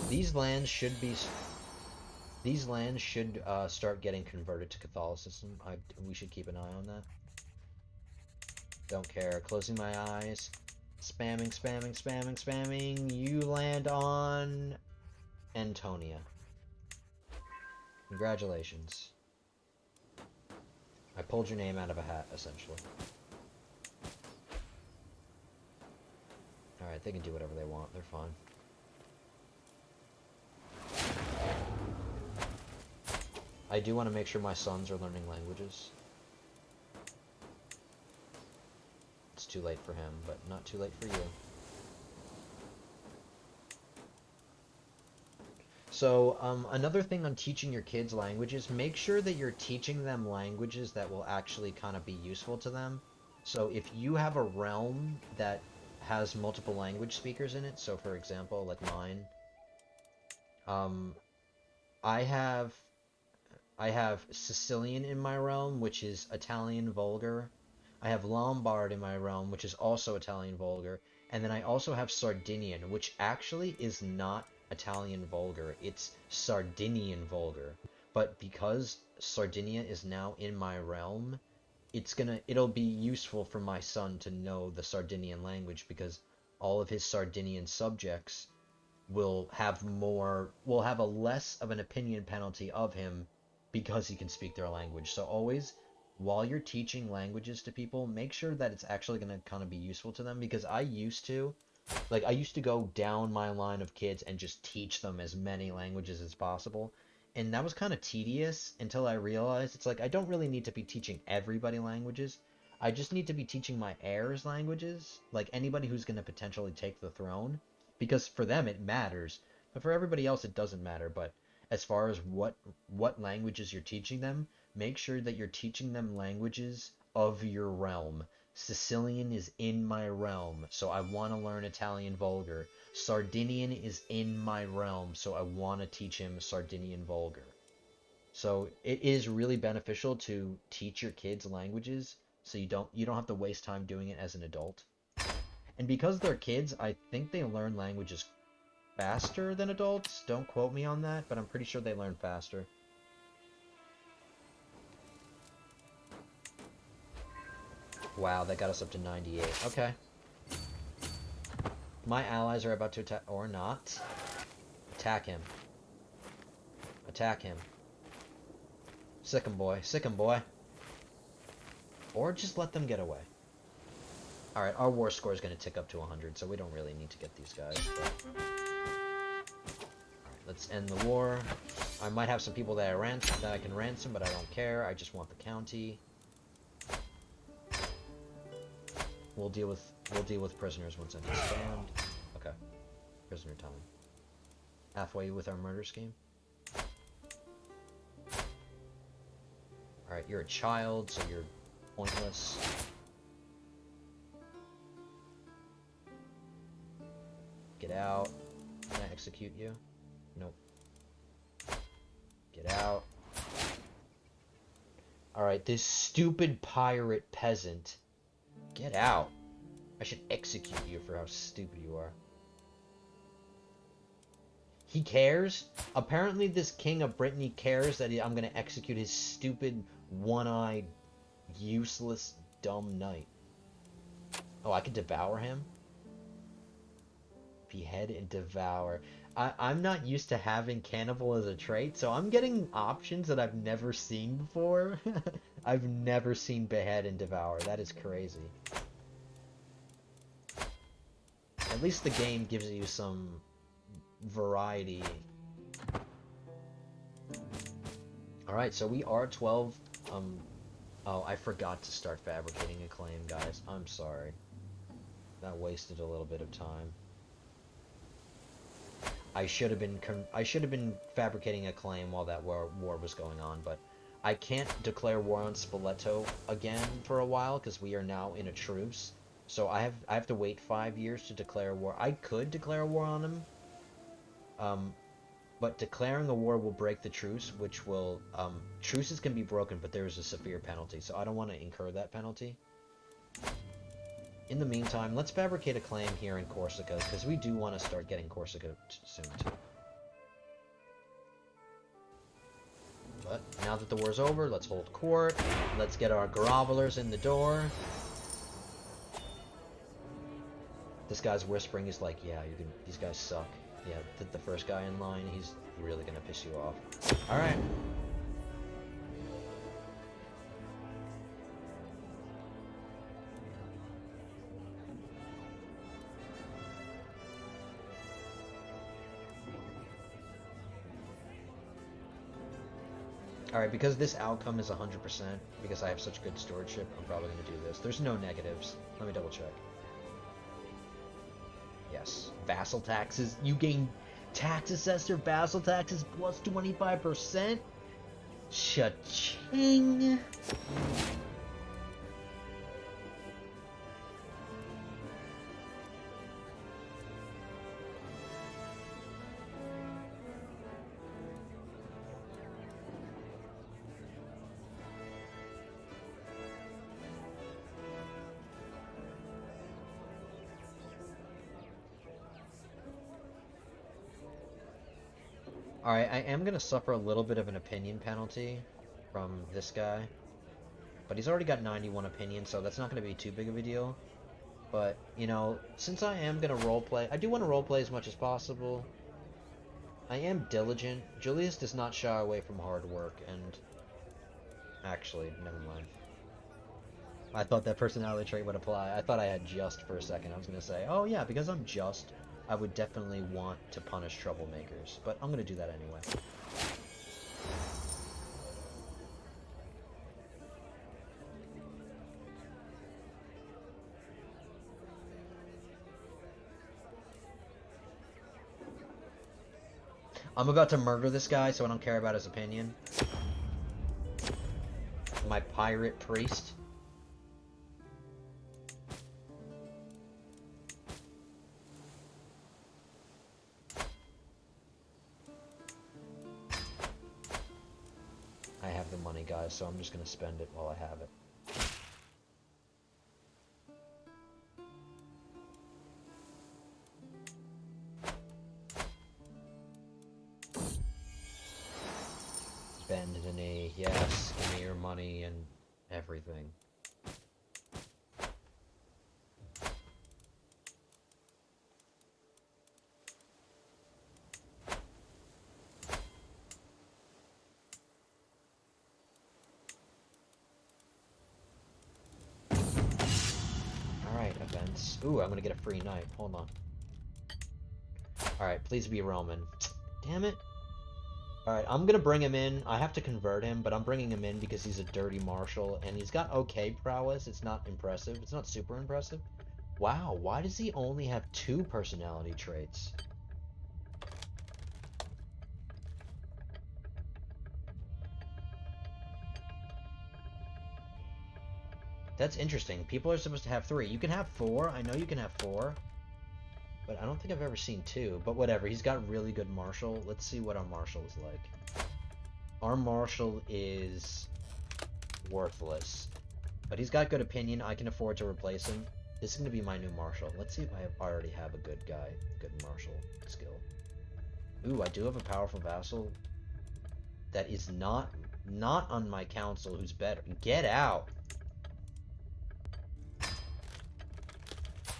These lands should start getting converted to Catholicism. We should keep an eye on that. Don't care. Closing my eyes. Spamming. You land on Antonia. Congratulations. I pulled your name out of a hat, essentially. Alright, they can do whatever they want. They're fine. I do want to make sure my sons are learning languages. It's too late for him, but not too late for you. So, another thing on teaching your kids languages, make sure that you're teaching them languages that will actually kind of be useful to them. So, if you have a realm that has multiple language speakers in it, so for example, like mine, um, I have I have Sicilian in my realm, which is Italian vulgar. I have Lombard in my realm, which is also Italian vulgar. And then I also have Sardinian, which actually is not Italian vulgar. It's Sardinian vulgar. But because Sardinia is now in my realm, it'll be useful for my son to know the Sardinian language because all of his Sardinian subjects will have a less of an opinion penalty of him because he can speak their language. So always, while you're teaching languages to people, make sure that it's actually going to kind of be useful to them because I used to go down my line of kids and just teach them as many languages as possible. And that was kind of tedious until I realized it's like I don't really need to be teaching everybody languages. I just need to be teaching my heirs languages, like anybody who's going to potentially take the throne, because for them it matters, but for everybody else it doesn't matter. But as far as what languages you're teaching them, make sure that you're teaching them languages of your realm. Sicilian is in my realm, so I want to learn Italian vulgar. Sardinian is in my realm, so I want to teach him Sardinian vulgar. So it is really beneficial to teach your kids languages so you don't have to waste time doing it as an adult. And because they're kids, I think they learn languages faster than adults. Don't quote me on that, but I'm pretty sure they learn faster. Wow, that got us up to 98. Okay. My allies are about to attack, or not. Attack him. Attack him. Sick him, boy. Sick him, boy. Or just let them get away. Alright, our war score is going to tick up to 100, so we don't really need to get these guys. But... Alright, let's end the war. I might have some people that I can ransom, but I don't care. I just want the county. We'll deal with prisoners once I disband. Okay. Prisoner time. Halfway with our murder scheme. Alright, you're a child, so you're pointless. Get out. Can I execute you? Nope. Get out. Alright, this stupid pirate peasant. Get out. I should execute you for how stupid you are. He cares? Apparently this king of Brittany cares that I'm going to execute his stupid, one-eyed, useless, dumb knight. Oh, I could devour him? Behead and devour. I'm not used to having cannibal as a trait, so I'm getting options that I've never seen before. I've never seen behead and devour. That is crazy. At least the game gives you some variety. Alright, so we are 12. Oh, I forgot to start fabricating a claim, guys. I'm sorry. That wasted a little bit of time. I should have been fabricating a claim while that war was going on, but I can't declare war on Spoletto again for a while because we are now in a truce. So I have to wait 5 years to declare war. I could declare war on him, but declaring a war will break the truce, which will truces can be broken, but there is a severe penalty. So I don't want to incur that penalty. In the meantime, let's fabricate a claim here in Corsica, because we do want to start getting Corsica soon, too. But now that the war's over, let's hold court. Let's get our grovelers in the door. This guy's whispering. He's like, yeah, these guys suck. Yeah, the first guy in line, he's really going to piss you off. Alright. Alright, because this outcome is 100%, because I have such good stewardship, I'm probably going to do this. There's no negatives. Let me double check. Yes. Vassal taxes. You gain Tax assessor, vassal taxes plus 25%. Cha-ching. Alright, I am gonna suffer a little bit of an opinion penalty from this guy. But he's already got 91 opinion, so that's not gonna be too big of a deal. But, you know, since I am gonna roleplay, I do want to roleplay as much as possible. I am diligent. Julius does not shy away from hard work, and... Actually, never mind. I thought that personality trait would apply. I thought I had just for a second. I was gonna say, oh yeah, because I'm just, I would definitely want to punish troublemakers. But I'm gonna do that anyway. I'm about to murder this guy, so I don't care about his opinion. My pirate priest. I have the money, guys, so I'm just gonna spend it while I have it. Bend the knee, yes, give me your money and everything. Alright, events. Ooh, I'm gonna get a free knight. Hold on. Alright, please be Roman. Damn it. Alright, I'm gonna bring him in. I have to convert him, but I'm bringing him in because he's a dirty marshal, and he's got okay prowess. It's not impressive. It's not super impressive. Wow, why does he only have 2 personality traits? That's interesting. People are supposed to have 3. You can have 4. I know you can have 4. But I don't think I've ever seen 2. But whatever, he's got really good martial. Let's see what our martial is like. Our martial is worthless. But he's got good opinion. I can afford to replace him. This is going to be my new martial. Let's see if I already have a good guy. Good martial skill. Ooh, I do have a powerful vassal. That is not on my council who's better. Get out!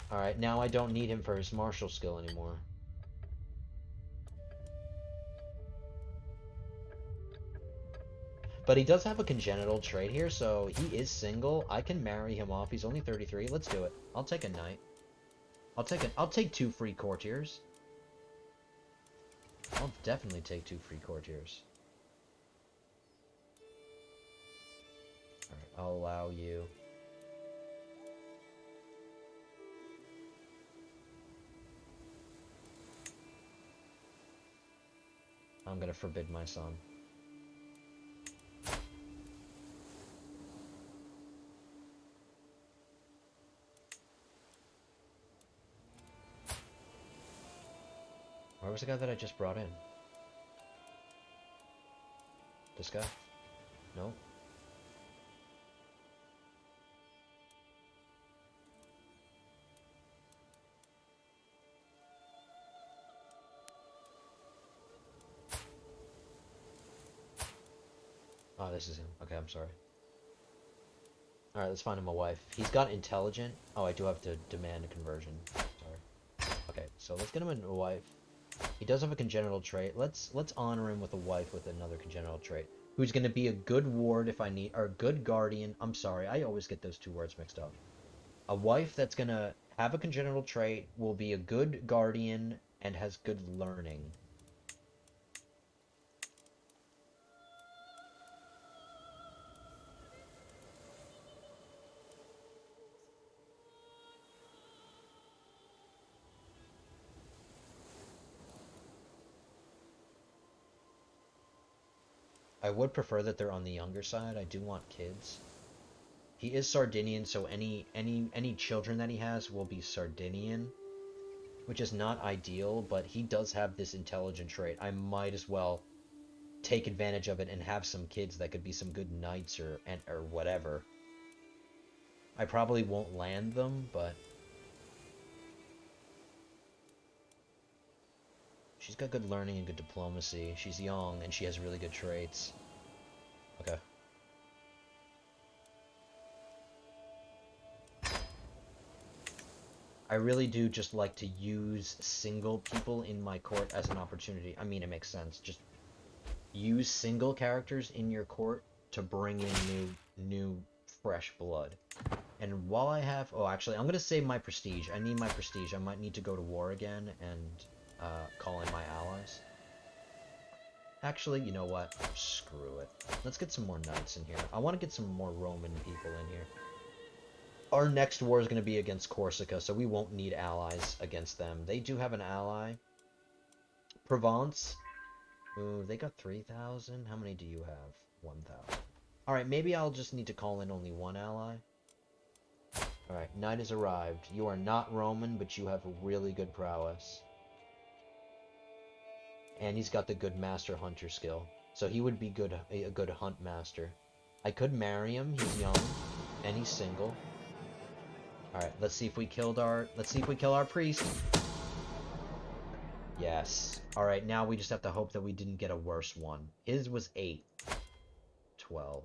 Alright, now I don't need him for his martial skill anymore. But he does have a congenital trait here, so he is single. I can marry him off. He's only 33. Let's do it. I'll take a knight. I'll take 2 free courtiers. I'll definitely take 2 free courtiers. Alright, I'll allow you. I'm gonna forbid my son. Where was the guy that I just brought in? This guy? No? Oh, this is him. Okay, I'm sorry. Alright, let's find him a wife. He's got intelligent. Oh, I do have to demand a conversion. Sorry. Okay, so let's get him a wife. He does have a congenital trait. Let's honor him with a wife with another congenital trait. Who's going to be a good ward if I need, or a good guardian. I'm sorry, I always get those 2 words mixed up. A wife that's going to have a congenital trait, will be a good guardian, and has good learning. I would prefer that they're on the younger side. I do want kids. He is Sardinian, so any children that he has will be Sardinian, which is not ideal, but he does have this intelligent trait. I might as well take advantage of it and have some kids that could be some good knights or whatever. I probably won't land them, but she's got good learning and good diplomacy. She's young and she has really good traits. Okay. I really do just like to use single people in my court as an opportunity. I mean, it makes sense. Just use single characters in your court to bring in new fresh blood. And while I have... Oh, actually, I'm going to save my prestige. I need my prestige. I might need to go to war again and call in my allies. Actually, you know what? Screw it. Let's get some more knights in here. I want to get some more Roman people in here. Our next war is going to be against Corsica, so we won't need allies against them. They do have an ally. Provence. Ooh, they got 3,000. How many do you have? 1,000. Alright, maybe I'll just need to call in only one ally. Alright, knight has arrived. You are not Roman, but you have a really good prowess. And he's got the good master hunter skill. So he would be a good hunt master. I could marry him. He's young. And he's single. Alright, let's see if we kill our priest. Yes. Alright, now we just have to hope that we didn't get a worse one. His was 8. 12.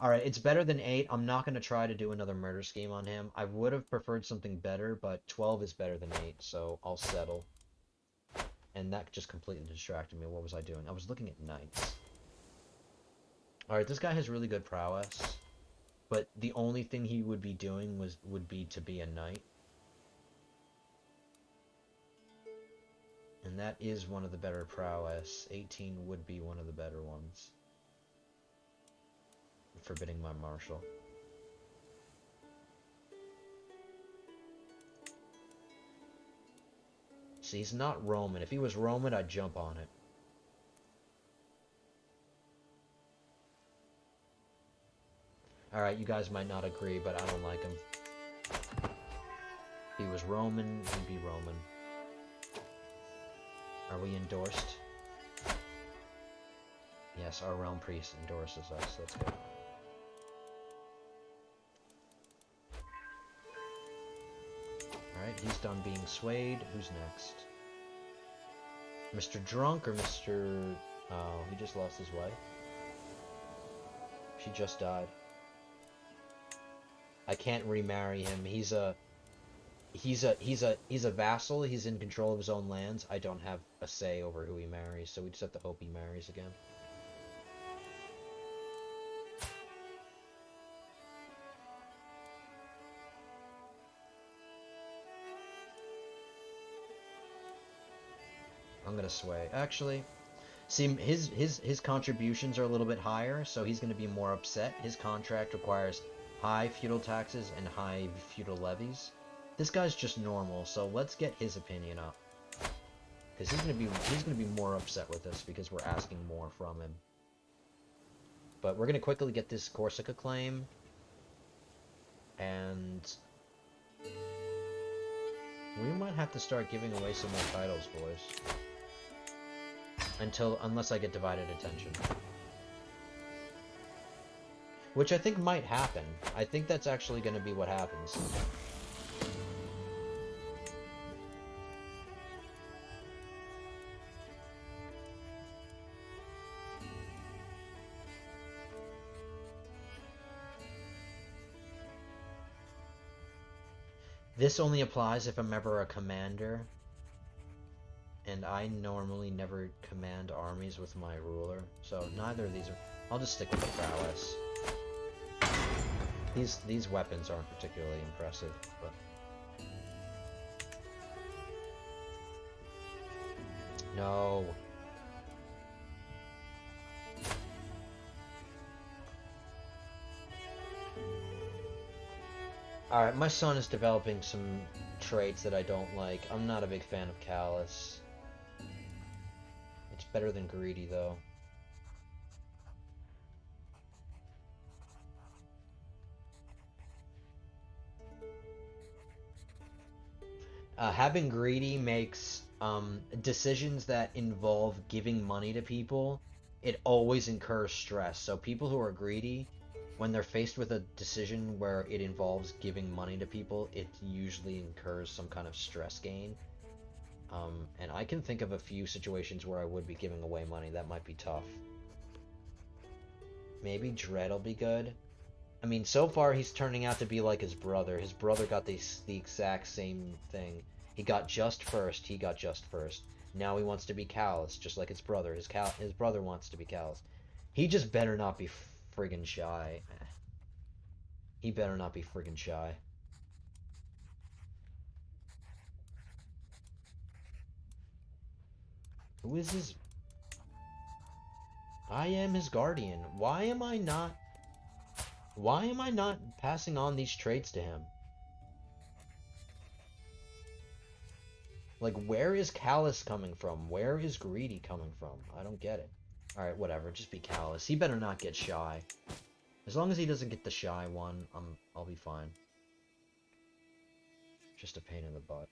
Alright, it's better than 8. I'm not going to try to do another murder scheme on him. I would have preferred something better, but 12 is better than 8, so I'll settle. And that just completely distracted me. What was I doing? I was looking at knights. Alright, this guy has really good prowess. But the only thing he would be doing would be to be a knight. And that is one of the better prowess. 18 would be one of the better ones. Forbidding my marshal. See, he's not Roman. If he was Roman, I'd jump on it. Alright, you guys might not agree, but I don't like him. If he was Roman, he'd be Roman. Are we endorsed? Yes, our realm priest endorses us. That's good. Alright, he's done being swayed. Who's next? Mr. Drunk or Mr... Oh, he just lost his wife. She just died. I can't remarry him. He's a vassal. He's in control of his own lands. I don't have a say over who he marries, so we just have to hope he marries again. I'm gonna sway. Actually, see, his contributions are a little bit higher, so he's gonna be more upset. His contract requires high feudal taxes and high feudal levies. This guy's just normal, so let's get his opinion up. Because he's gonna be more upset with us because we're asking more from him. But we're gonna quickly get this Corsica claim. And we might have to start giving away some more titles, boys. Unless I get divided attention. Which I think might happen. I think that's actually going to be what happens. This only applies if I'm ever a commander. And I normally never command armies with my ruler. So neither of these are... I'll just stick with the prowess. These weapons aren't particularly impressive, but... No. Alright, my son is developing some traits that I don't like. I'm not a big fan of Callous. It's better than Greedy, though. Having greedy makes decisions that involve giving money to people, it always incurs stress. So people who are greedy, when they're faced with a decision where it involves giving money to people, it usually incurs some kind of stress gain. And I can think of a few situations where I would be giving away money. That might be tough. Maybe Dread will be good. I mean, so far he's turning out to be like his brother. His brother got the exact same thing. He got just first. He got just first. Now he wants to be callous, just like his brother. His brother wants to be callous. He just better not be friggin' shy. He better not be friggin' shy. Who is his... I am his guardian. Why am I not passing on these traits to him? Like, where is callous coming from? Where is greedy coming from? I don't get it. Alright, whatever. Just be callous. He better not get shy. As long as he doesn't get the shy one, I'll be fine. Just a pain in the butt.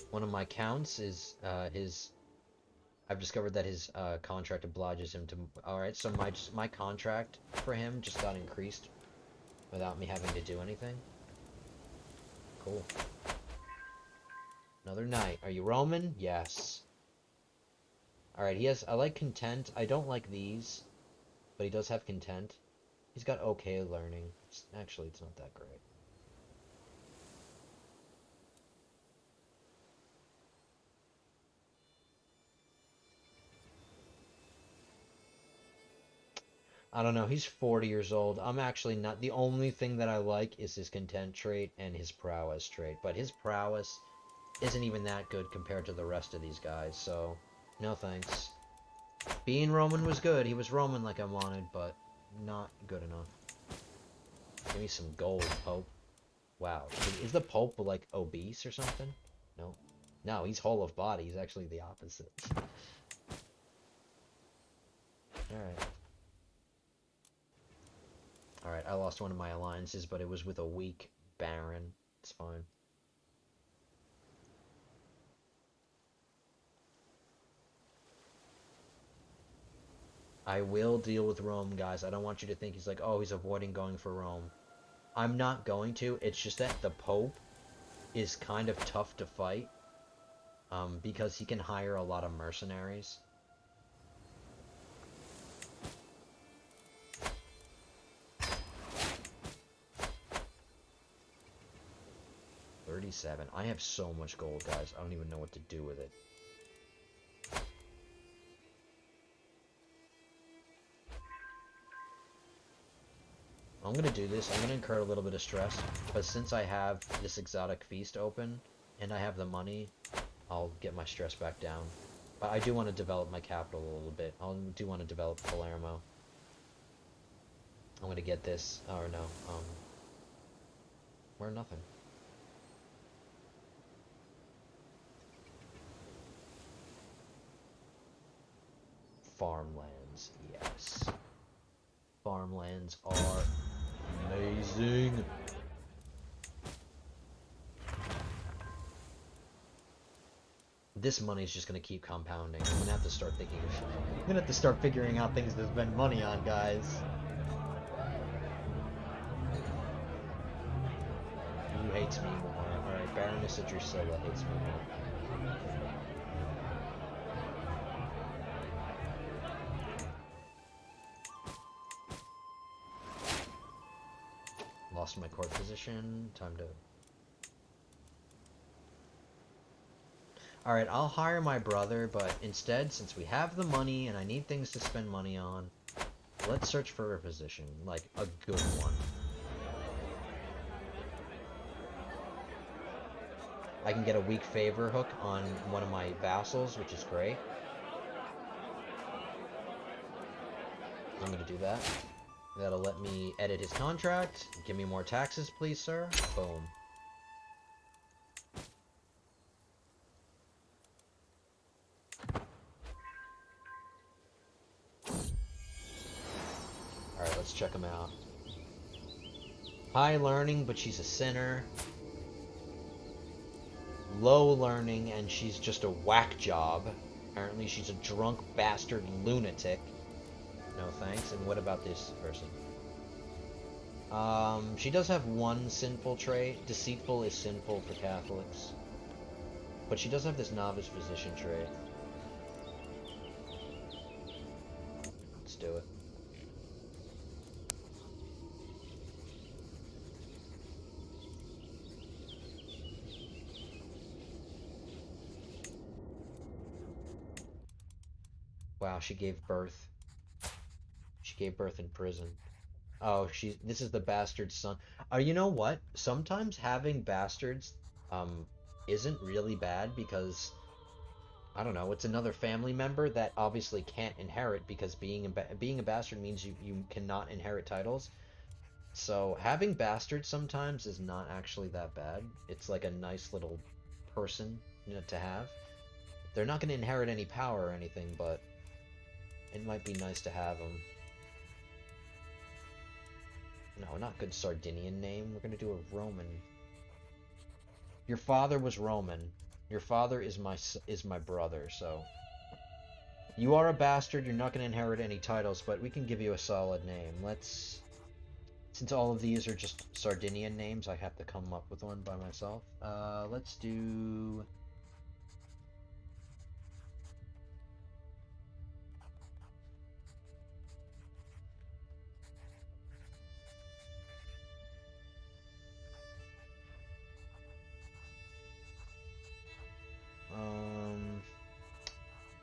One of my counts is I've discovered that his contract obliges him to... Alright, so my contract for him just got increased without me having to do anything. Cool. Another knight. Are you Roman? Yes. Alright, he has... I like content. I don't like these, but he does have content. He's got okay learning. Actually, it's not that great. I don't know, he's 40 years old. I'm actually not... The only thing that I like is his content trait and his prowess trait. But his prowess isn't even that good compared to the rest of these guys, so... No thanks. Being Roman was good. He was Roman like I wanted, but not good enough. Give me some gold, Pope. Wow. Is the Pope, like, obese or something? No. No, he's whole of body. He's actually the opposite. Alright. Alright, I lost one of my alliances, but it was with a weak Baron. It's fine. I will deal with Rome, guys. I don't want you to think he's like, oh, he's avoiding going for Rome. I'm not going to. It's just that the Pope is kind of tough to fight. Because he can hire a lot of mercenaries. $37. I have so much gold, guys. I don't even know what to do with it. I'm gonna do this. I'm gonna incur a little bit of stress, but since I have this exotic feast open, and I have the money, I'll get my stress back down. But I do want to develop my capital a little bit. I do want to develop Palermo. I'm gonna get this, or no, we're nothing. Farmlands, yes. Farmlands are amazing. This money is just gonna keep compounding. I'm gonna have to start thinking of... I'm gonna have to start figuring out things to spend money on, guys. Who hates me more? Alright, Baroness of Drusilla hates me more. Lost my court position. Time to... Alright, I'll hire my brother, but instead, since we have the money and I need things to spend money on, let's search for a position, like a good one. I can get a weak favor hook on one of my vassals, which is great. I'm gonna do that. That'll let me edit his contract. Give me more taxes, please, sir. Boom. check them out. High learning, but she's a sinner. Low learning, and she's just a whack job. Apparently she's a drunk bastard lunatic. No thanks. And what about this person? She does have one sinful trait. Deceitful is sinful for Catholics. But she does have this novice physician trait. Let's do it. Wow, she gave birth. She gave birth in prison. Oh, this is the bastard son. You know what? Sometimes having bastards isn't really bad because I don't know, it's another family member that obviously can't inherit because being a bastard means you cannot inherit titles. So having bastards sometimes is not actually that bad. It's like a nice little person, you know, to have. They're not going to inherit any power or anything, but it might be nice to have them. No, not good Sardinian name. We're going to do a Roman. Your father was Roman. Your father is my brother, so you are a bastard. You're not going to inherit any titles, but we can give you a solid name. Since all of these are just Sardinian names, I have to come up with one by myself. Let's do...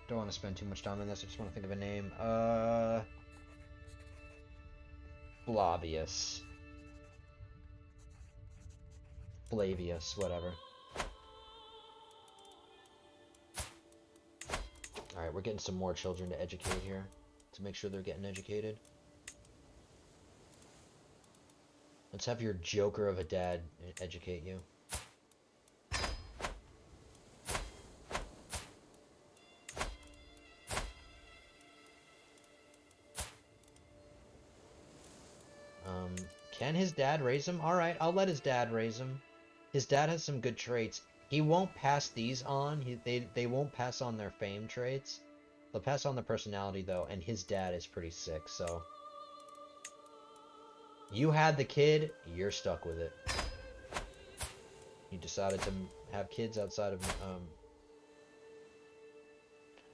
Don't want to spend too much time on this. I just want to think of a name. Flavius. Flavius, whatever. Alright, we're getting some more children to educate here. To make sure they're getting educated. Let's have your joker of a dad educate you. Can his dad raise him? Alright, I'll let his dad raise him. His dad has some good traits. He won't pass these on. They won't pass on their fame traits. They'll pass on the personality, though, and his dad is pretty sick, so... You had the kid, you're stuck with it. You decided to have kids outside of...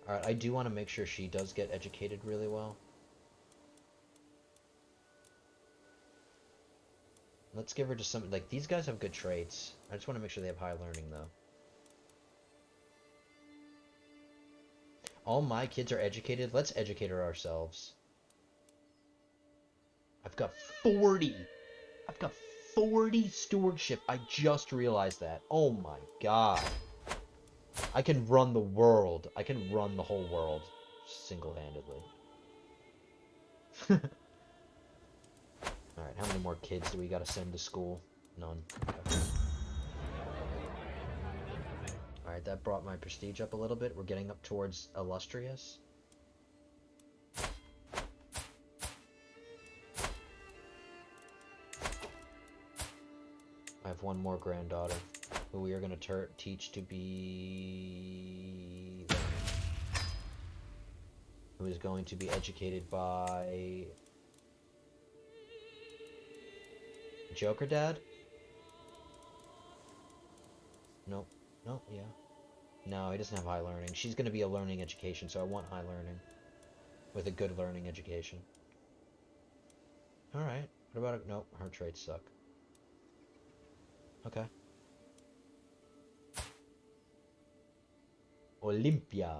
Alright, I do want to make sure she does get educated really well. Let's give her just some... Like, these guys have good traits. I just want to make sure they have high learning, though. All my kids are educated. Let's educate her ourselves. I've got 40. I've got 40 stewardship. I just realized that. Oh my god. I can run the world. I can run the whole world single-handedly. Alright, how many more kids do we gotta send to school? None. Okay. Alright, that brought my prestige up a little bit. We're getting up towards illustrious. I have one more granddaughter who we are going to teach to be... who is going to be educated by... Joker Dad? Nope. Nope, yeah. No, he doesn't have high learning. She's going to be a learning education, so I want high learning. With a good learning education. Alright. What about... Nope, her traits suck. Okay. Olympia.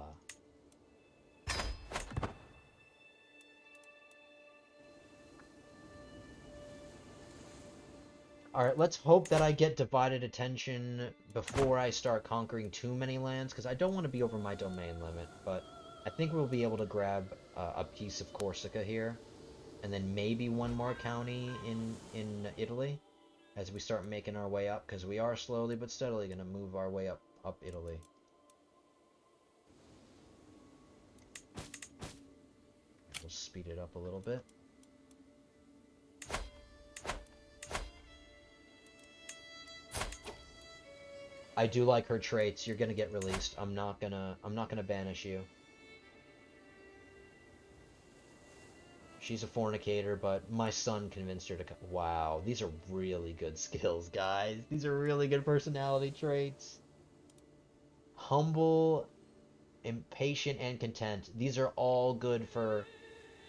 Alright, let's hope that I get divided attention before I start conquering too many lands, because I don't want to be over my domain limit, but I think we'll be able to grab a piece of Corsica here, and then maybe one more county in Italy, as we start making our way up, because we are slowly but steadily going to move our way up Italy. We'll speed it up a little bit. I do like her traits. You're gonna get released. I'm not gonna banish you. She's a fornicator, but my son convinced her to come. Wow, these are really good skills, guys. These are really good personality traits. Humble, impatient, and content. These are all good for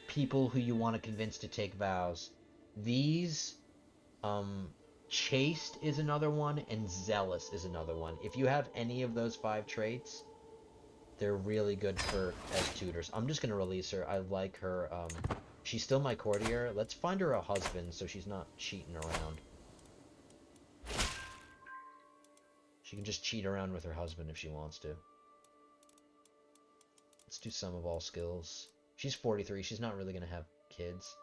people who you want to convince to take vows. These, chaste is another one, and zealous is another one. If you have any of those 5 traits, they're really good for as tutors. I'm just gonna release her. I like her. She's still my courtier. Let's find her a husband so she's not cheating around. She can just cheat around with her husband if she wants to. Let's do sum of all skills. She's 43. She's not really gonna have kids.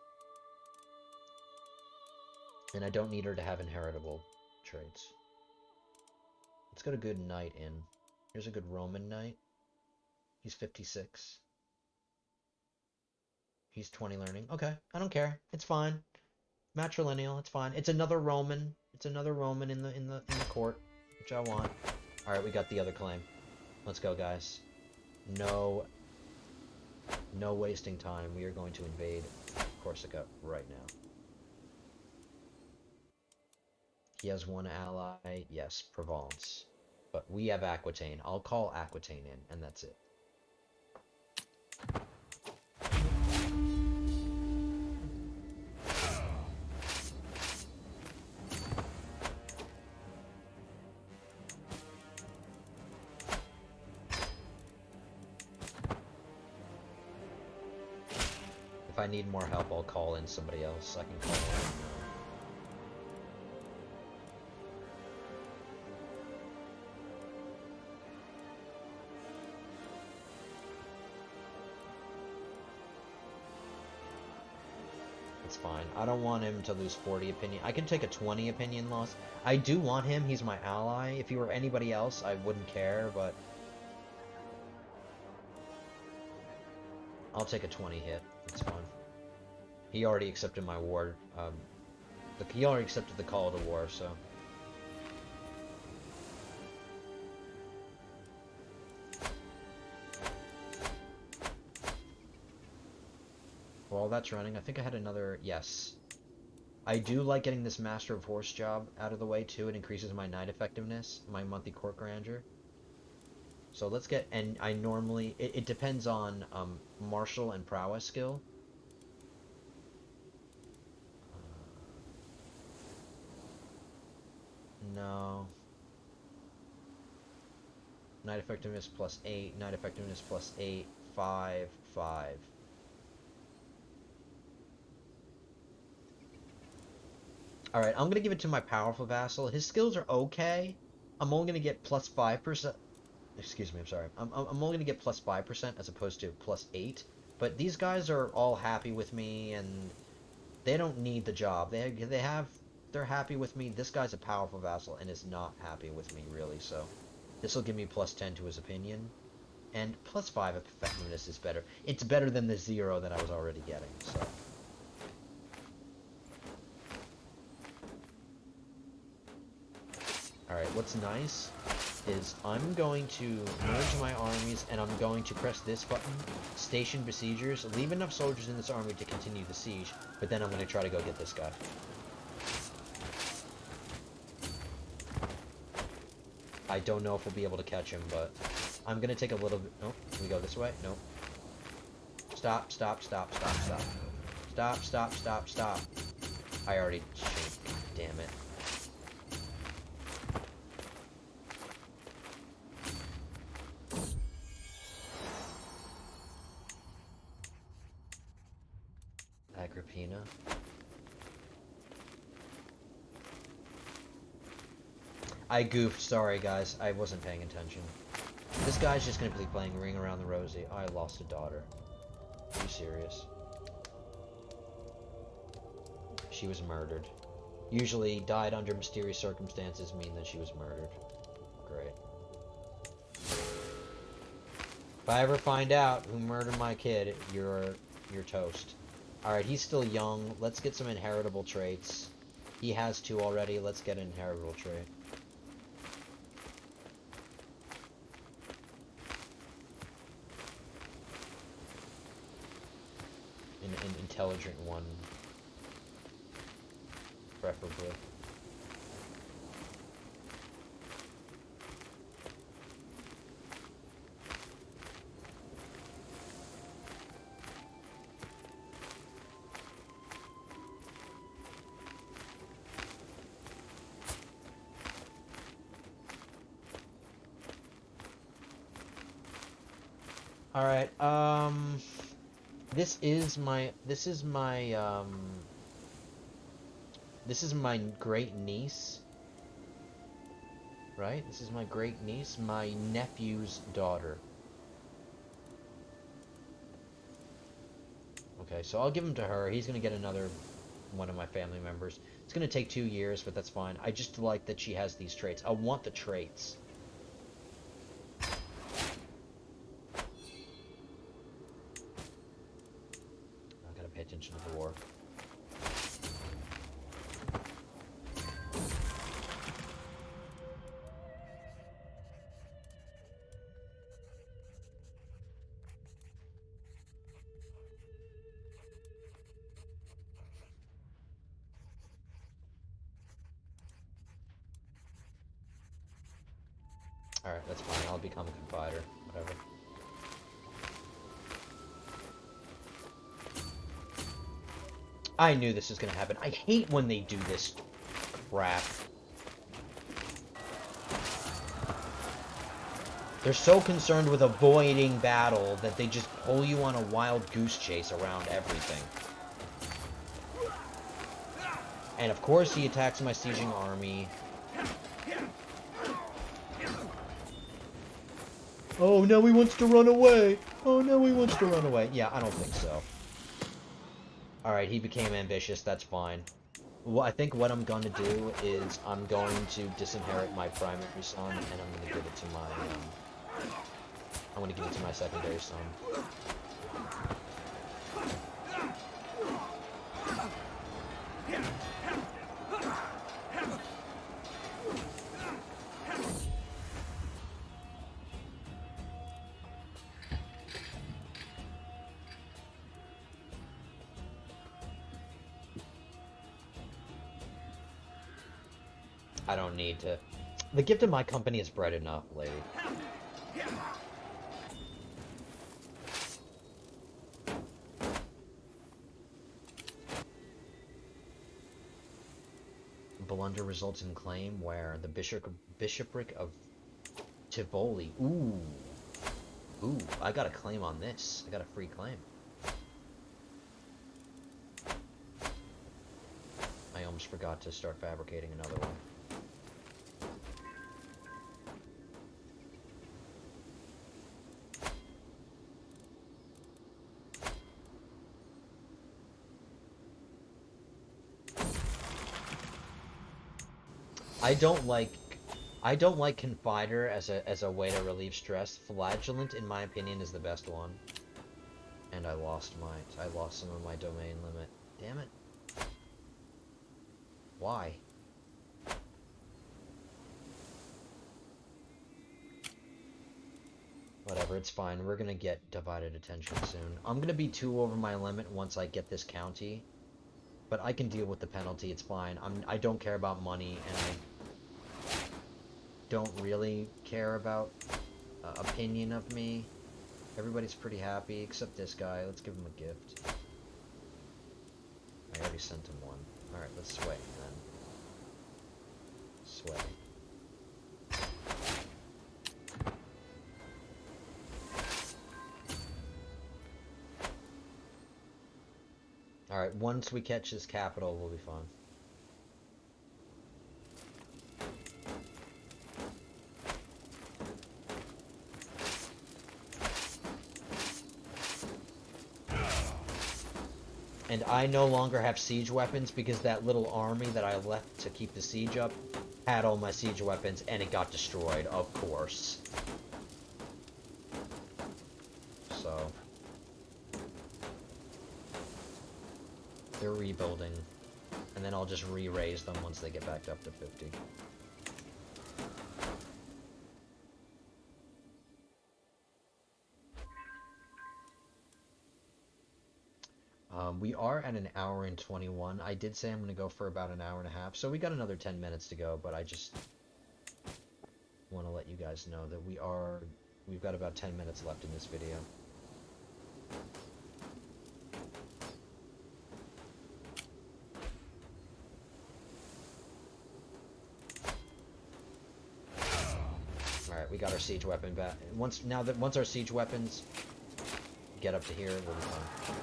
And I don't need her to have inheritable traits. Let's get a good knight in. Here's a good Roman knight. He's 56. He's 20 learning. Okay, I don't care. It's fine. Matrilineal, it's fine. It's another Roman. It's another Roman in the court, which I want. All right, we got the other claim. Let's go, guys. No wasting time. We are going to invade Corsica right now. He has one ally. Yes, Provence. But we have Aquitaine. I'll call Aquitaine in, and that's it. If I need more help, I'll call in somebody else. I can call in. It's fine. I don't want him to lose 40 opinion. I can take a 20 opinion loss. I do want him. He's my ally. If he were anybody else, I wouldn't care, but I'll take a 20 hit. It's fine. He already accepted my war. He already accepted the call to war, so. While that's running, I think I had another. Yes. I do like getting this Master of Horse job out of the way, too. It increases my knight effectiveness, my monthly court grandeur. So let's get, and I normally, it depends on martial and prowess skill. No. Knight effectiveness plus 8, knight effectiveness plus 8, 5, 5. Alright, I'm gonna give it to my powerful vassal. His skills are okay. I'm only gonna get plus 5%. Excuse me, I'm sorry. I'm only gonna get plus 5% as opposed to plus 8. But these guys are all happy with me, and they don't need the job. They're happy with me. This guy's a powerful vassal and is not happy with me, really, so this will give me plus 10 to his opinion. And plus 5 effectiveness is better. It's better than the 0 that I was already getting, so. Alright, what's nice is I'm going to merge my armies, and I'm going to press this button, station besiegers, leave enough soldiers in this army to continue the siege, but then I'm going to try to go get this guy. I don't know if we'll be able to catch him, but I'm going to take a little bit. Nope, can we go this way? Nope. Stop, stop, stop, stop, stop. Stop, stop, stop, stop. I already changed. Damn it. Agrippina. I goofed, sorry guys, I wasn't paying attention. This guy's just gonna be playing Ring Around the Rosie. Oh, I lost a daughter. Are you serious? She was murdered. Usually, died under mysterious circumstances mean that she was murdered. Great. If I ever find out who murdered my kid, you're toast. Alright, he's still young. Let's get some inheritable traits. He has 2 already. Let's get an inheritable trait. an intelligent one, preferably. All right. This is my great niece, right? This is my great niece, my nephew's daughter. Okay, so I'll give him to her. He's gonna get another one of my family members. It's gonna take 2 years, but that's fine. I just like that she has these traits. I want the traits. I gotta pay attention to the war. Alright, that's fine. I'll become a confider. Whatever. I knew this was gonna happen. I hate when they do this crap. They're so concerned with avoiding battle that they just pull you on a wild goose chase around everything. And of course he attacks my sieging army. Oh, now he wants to run away. Oh, now he wants to run away. Yeah, I don't think so. Alright, he became ambitious. That's fine. Well, I think what I'm going to do is I'm going to disinherit my primary son, and I'm going to give it to my, I'm going to give it to my secondary son. I don't need to. The gift of my company is bread enough, lady. Blunder results in claim where the bishopric of Tivoli. Ooh. Ooh, I got a claim on this. I got a free claim. I almost forgot to start fabricating another one. I don't like Confider as a way to relieve stress. Flagellant, in my opinion, is the best one. And I lost some of my domain limit. Damn it. Why? Whatever, it's fine. We're gonna get divided attention soon. I'm gonna be 2 over my limit once I get this county. But I can deal with the penalty, it's fine. I don't care about money, and I don't really care about opinion of me. Everybody's pretty happy, except this guy. Let's give him a gift. I already sent him one. Alright, let's sway then. Sway. Alright, once we catch his capital, we'll be fine. And I no longer have siege weapons because that little army that I left to keep the siege up had all my siege weapons and it got destroyed, of course. So they're rebuilding, and then I'll just re-raise them once they get back up to 50. We are at an hour and 21. I did say I'm going to go for about an hour and a half, so we got another 10 minutes to go, but I just want to let you guys know that we've got about 10 minutes left in this video. Alright, we got our siege weapon back. Once our siege weapons get up to here, we'll be fine.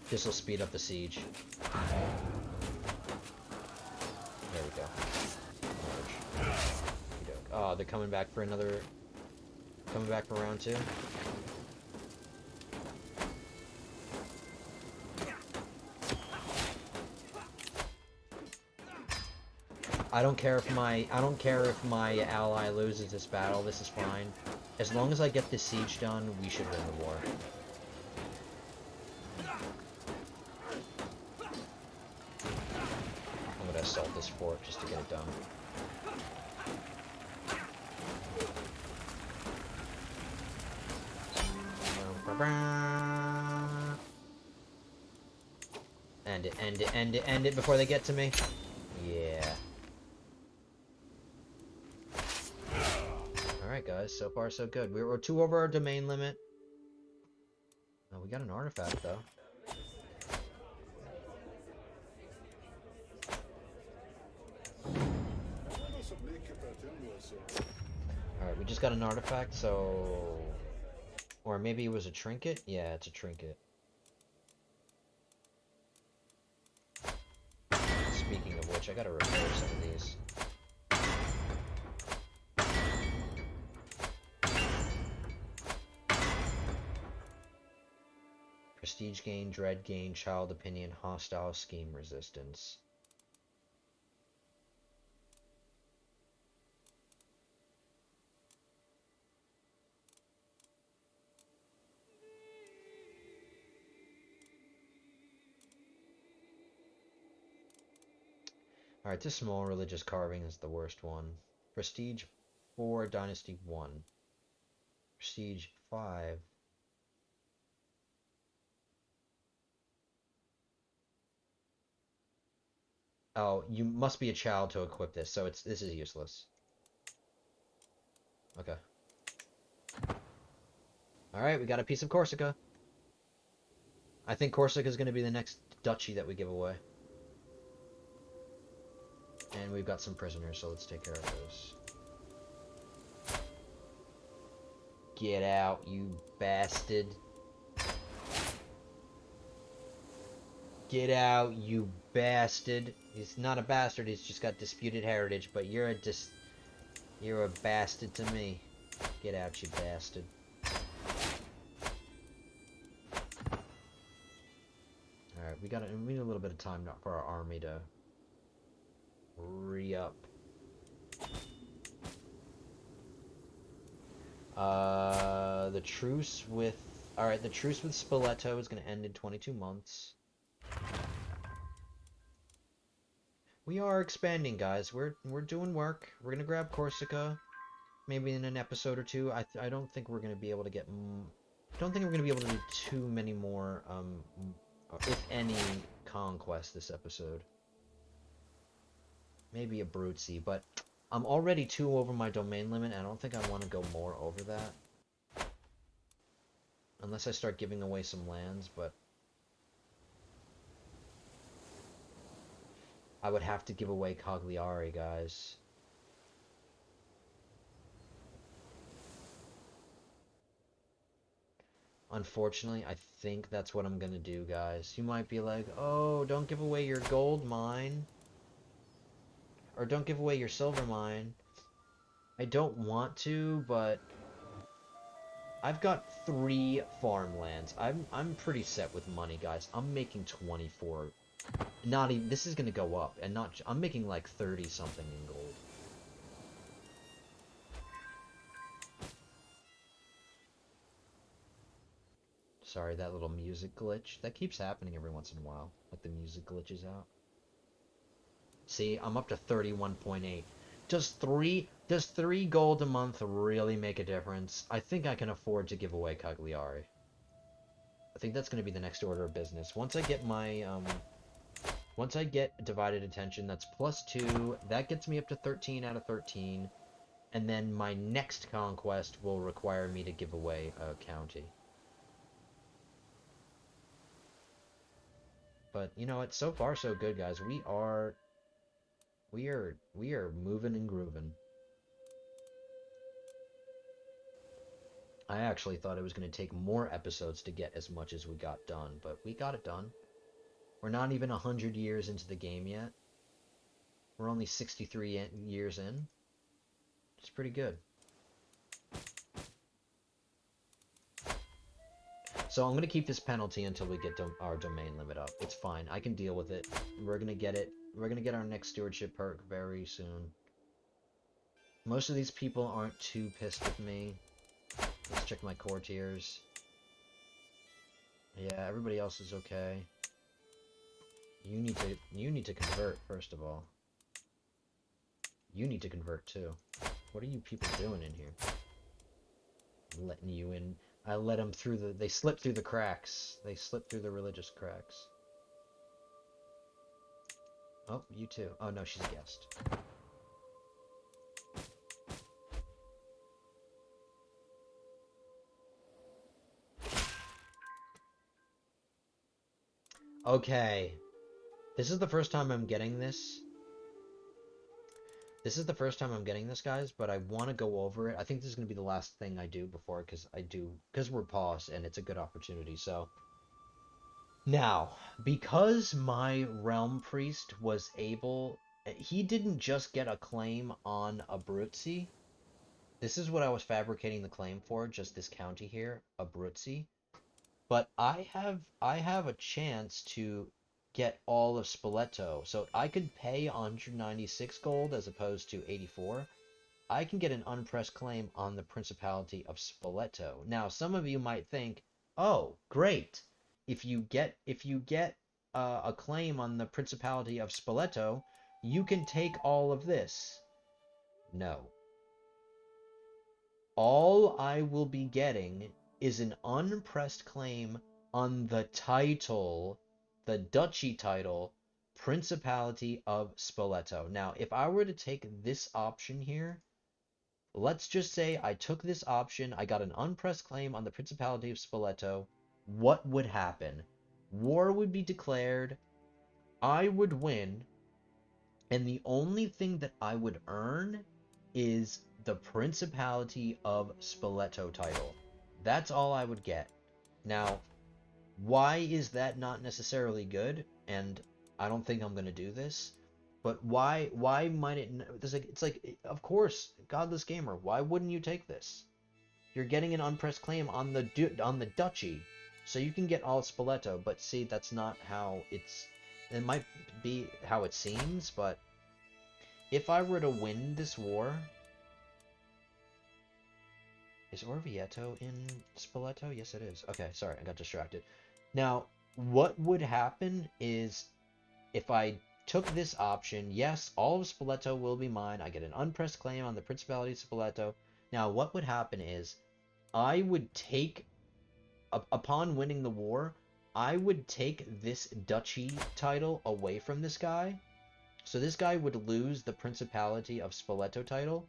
This will speed up the siege. There we go. Oh, they're coming back for another... Coming back for round 2? I don't care if my ally loses this battle, this is fine. As long as I get this siege done, we should win the war. I'm gonna assault this fort just to get it done. End it before they get to me. Yeah. Alright guys, so far so good. We're 2 over our domain limit. Oh, we got an artifact though. Alright, we just got an artifact, so... Or maybe it was a trinket? Yeah, it's a trinket. Speaking of which, I gotta repair some of these. Prestige gain, dread gain, child opinion, hostile scheme resistance. Alright, this small religious carving is the worst one. Prestige 4, Dynasty 1. Prestige 5. Oh, you must be a child to equip this, so this is useless. Okay. Alright, we got a piece of Corsica. I think Corsica is going to be the next duchy that we give away. And we've got some prisoners, so let's take care of those. Get out, you bastard. Get out, you bastard. He's not a bastard, he's just got disputed heritage, but you're a bastard to me. Get out, you bastard. Alright, we need a little bit of time for our army to re-up. The truce with... Alright, the truce with Spoletto is going to end in 22 months. We are expanding, guys. We're doing work. We're going to grab Corsica. Maybe in an episode or 2. I don't think we're going to be able to get... I don't think we're going to be able to do too many more, if any, conquests this episode. Maybe a Brutesy, but I'm already 2 over my domain limit, and I don't think I want to go more over that. Unless I start giving away some lands, but... I would have to give away Cagliari, guys. Unfortunately, I think that's what I'm gonna do, guys. You might be like, oh, don't give away your gold mine. Or don't give away your silver mine. I don't want to, but... I've got 3 farmlands. I'm pretty set with money, guys. I'm making 24. Not even... This is gonna go up, and not... I'm making like 30-something in gold. Sorry, that little music glitch. That keeps happening every once in a while. Like the music glitches out. See, I'm up to 31.8. Does 3 gold a month really make a difference? I think I can afford to give away Cagliari. I think that's going to be the next order of business. Once I get my, once I get divided attention, that's +2. That gets me up to 13 out of 13. And then my next conquest will require me to give away a county. But you know what? So far, so good, guys. We are moving and grooving. I actually thought it was going to take more episodes to get as much as we got done, but we got it done. We're not even 100 years into the game yet. We're only 63 years in. It's pretty good. So I'm going to keep this penalty until we get our domain limit up. It's fine. I can deal with it. We're going to get it. We're going to get our next stewardship perk very soon. Most of these people aren't too pissed with me. Let's check my courtiers. Yeah, everybody else is okay. You need to convert, first of all. You need to convert too. What are you people doing in here? I'm letting you in. I let them through the... They slipped through the cracks. They slipped through the religious cracks. Oh, you too. Oh no, she's a guest. Okay. This is the first time I'm getting this. This is the first time I'm getting this, guys, but I want to go over it. I think this is going to be the last thing I do before, because we're paused, and it's a good opportunity, so. Now, because my realm priest was able, he didn't just get a claim on Abruzzi. This is what I was fabricating the claim for, just this county here, Abruzzi. But I have a chance to get all of Spoletto. So I could pay 196 gold as opposed to 84. I can get an unpressed claim on the Principality of Spoletto. Now, some of you might think, "Oh, great. If you get a claim on the Principality of Spoletto, you can take all of this." No. All I will be getting is an unpressed claim on the title, the duchy title, Principality of Spoletto. Now, if I were to take this option here, let's just say I took this option, I got an unpressed claim on the Principality of Spoletto, what would happen? War would be declared, I would win, and the only thing that I would earn is the Principality of Spoletto title. That's all I would get. Now, why is that not necessarily good? And I don't think I'm going to do this. But why might it... It's like, of course, Godless Gamer, why wouldn't you take this? You're getting an unpressed claim on the duchy, so you can get all Spoletto. But see, that's not how it's... It might be how it seems, but if I were to win this war... Is Orvieto in Spoletto? Yes, it is. Okay, sorry, I got distracted. Now, what would happen is if I took this option, yes, all of Spoletto will be mine. I get an unpressed claim on the Principality of Spoletto. Now, what would happen is I would take, upon winning the war, I would take this duchy title away from this guy. So this guy would lose the Principality of Spoletto title,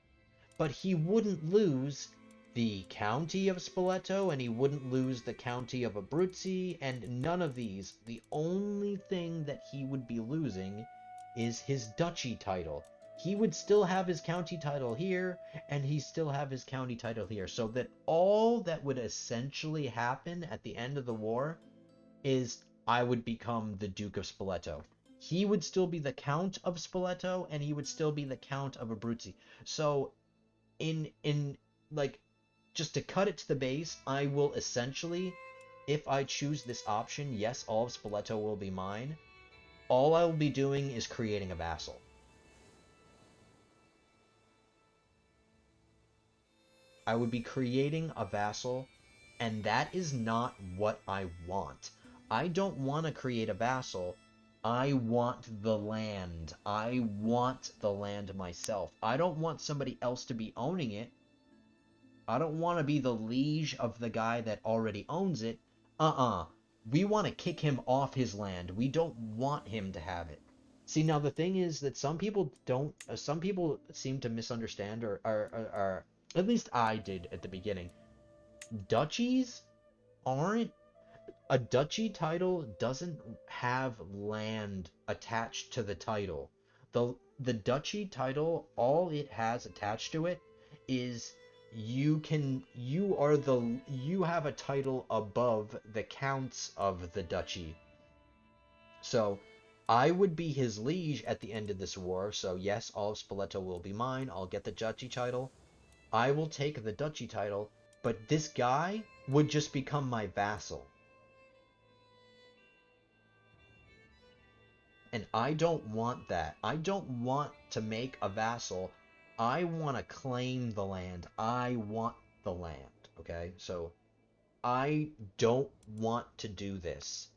but he wouldn't lose the county of Spoletto, and he wouldn't lose the county of Abruzzi, and none of these. The only thing that he would be losing is his duchy title. He would still have his county title here, and he still have his county title here. So that all that would essentially happen at the end of the war is I would become the Duke of Spoletto. He would still be the Count of Spoletto, and he would still be the Count of Abruzzi. So, like, just to cut it to the base, I will essentially, if I choose this option, yes, all of Spoletto will be mine. All I will be doing is creating a vassal. I would be creating a vassal, and that is not what I want. I don't want to create a vassal. I want the land. I want the land myself. I don't want somebody else to be owning it. I don't want to be the liege of the guy that already owns it. We want to kick him off his land. We don't want him to have it. See, now the thing is that some people don't, some people seem to misunderstand, or at least I did at the beginning. Duchies aren't, a duchy title doesn't have land attached to the title. The duchy title, all it has attached to it is you have a title above the counts of the duchy. So I would be his liege at the end of this war. So yes, all of Spoletto will be mine. I'll get the duchy title. I will take the duchy title, but this guy would just become my vassal. And I don't want that. I don't want to make a vassal. I want to claim the land. I want the land. Okay? So I don't want to do this.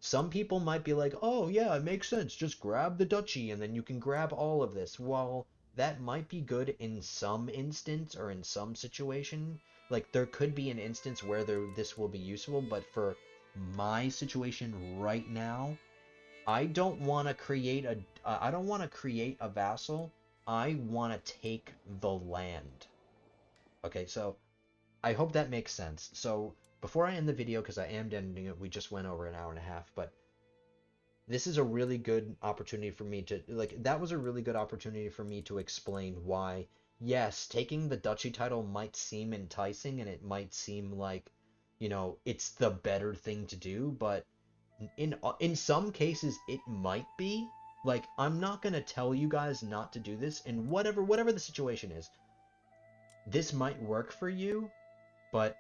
Some people might be like, oh, yeah, it makes sense. Just grab the duchy and then you can grab all of this. Well, that might be good in some instance or in some situation. Like, there could be an instance where this will be useful, but for my situation right now, I don't want to create a vassal. I want to take the land. Okay, so I hope that makes sense. So before I end the video, because I am ending it, we just went over an hour and a half, but this is a really good opportunity for me to, like, that was a really good opportunity for me to explain why, yes, taking the duchy title might seem enticing and it might seem like, it's the better thing to do, but in some cases it might be. Like, I'm not gonna tell you guys not to do this, and whatever the situation is, this might work for you, but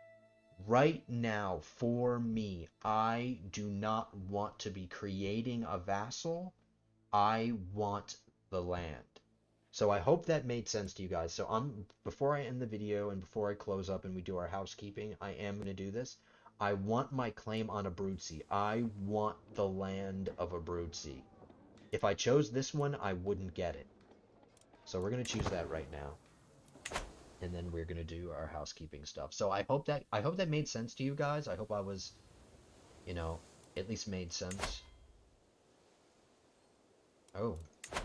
right now, for me, I do not want to be creating a vassal. I want the land. So I hope that made sense to you guys. So before I end the video and before I close up and we do our housekeeping, I am going to do this. I want my claim on Abruzzi. I want the land of Abruzzi. If I chose this one, I wouldn't get it. So we're going to choose that right now. And then we're going to do our housekeeping stuff. So I hope that made sense to you guys. I hope I was, at least made sense. Oh,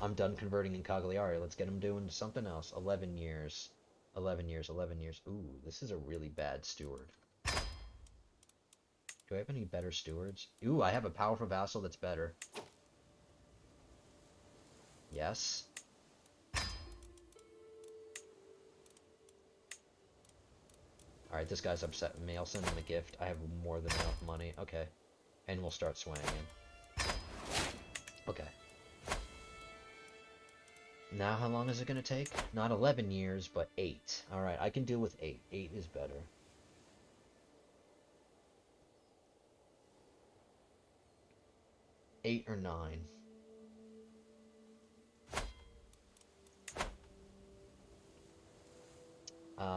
I'm done converting in Cagliari. Let's get him doing something else. 11 years. 11 years, 11 years. Ooh, this is a really bad steward. Do I have any better stewards? Ooh, I have a powerful vassal that's better. Yes. Alright, this guy's upset with me. I'll send him a gift. I have more than enough money. Okay. And we'll start swinging. Okay. Now how long is it going to take? Not 11 years, but 8. Alright, I can deal with 8. 8 is better. Eight or 9.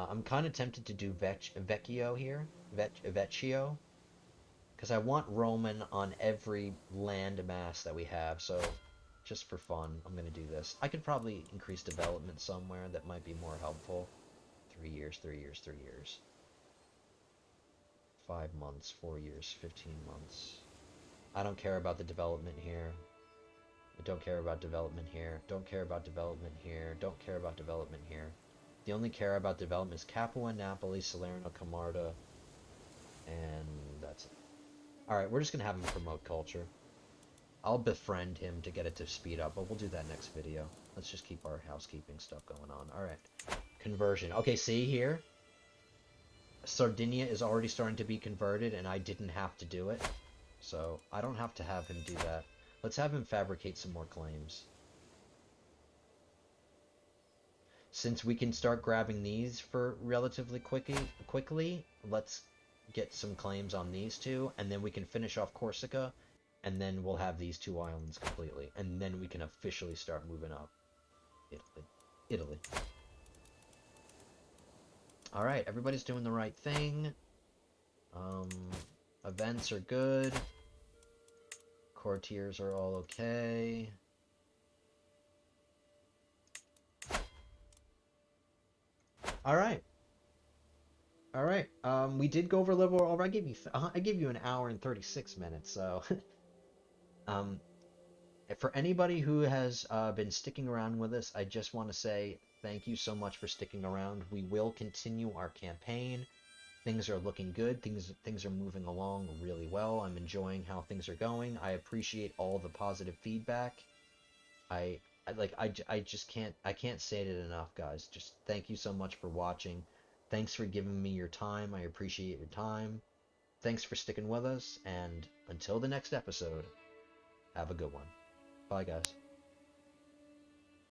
I'm kind of tempted to do Vecchio here. Vecchio. Because I want Roman on every land mass that we have, so just for fun, I'm going to do this. I could probably increase development somewhere that might be more helpful. 3 years, 3 years, 3 years. 5 months, 4 years, 15 months. I don't care about the development here. I don't care about development here. Don't care about development here. Don't care about development here. The only care about development is Capua, Napoli, Salerno, Camarda, and that's it. Alright, we're just going to have him promote culture. I'll befriend him to get it to speed up, but we'll do that next video. Let's just keep our housekeeping stuff going on. Alright. Conversion. Okay, see here? Sardinia is already starting to be converted, and I didn't have to do it. So, I don't have to have him do that. Let's have him fabricate some more claims. Since we can start grabbing these for relatively quickly, let's get some claims on these two, and then we can finish off Corsica, and then we'll have these 2 islands completely, and then we can officially start moving up. Italy. Alright, everybody's doing the right thing. Events are good. Courtiers are all okay. Alright. All right. We did go over a little over. I gave you an hour and 36 minutes. So, um, for anybody who has been sticking around with us, I just want to say thank you so much for sticking around. We will continue our campaign. Things are looking good. Things are moving along really well. I'm enjoying how things are going. I appreciate all the positive feedback. I just can't say it enough, guys. Just thank you so much for watching. Thanks for giving me your time. I appreciate your time. Thanks for sticking with us, and until the next episode, have a good one. Bye, guys.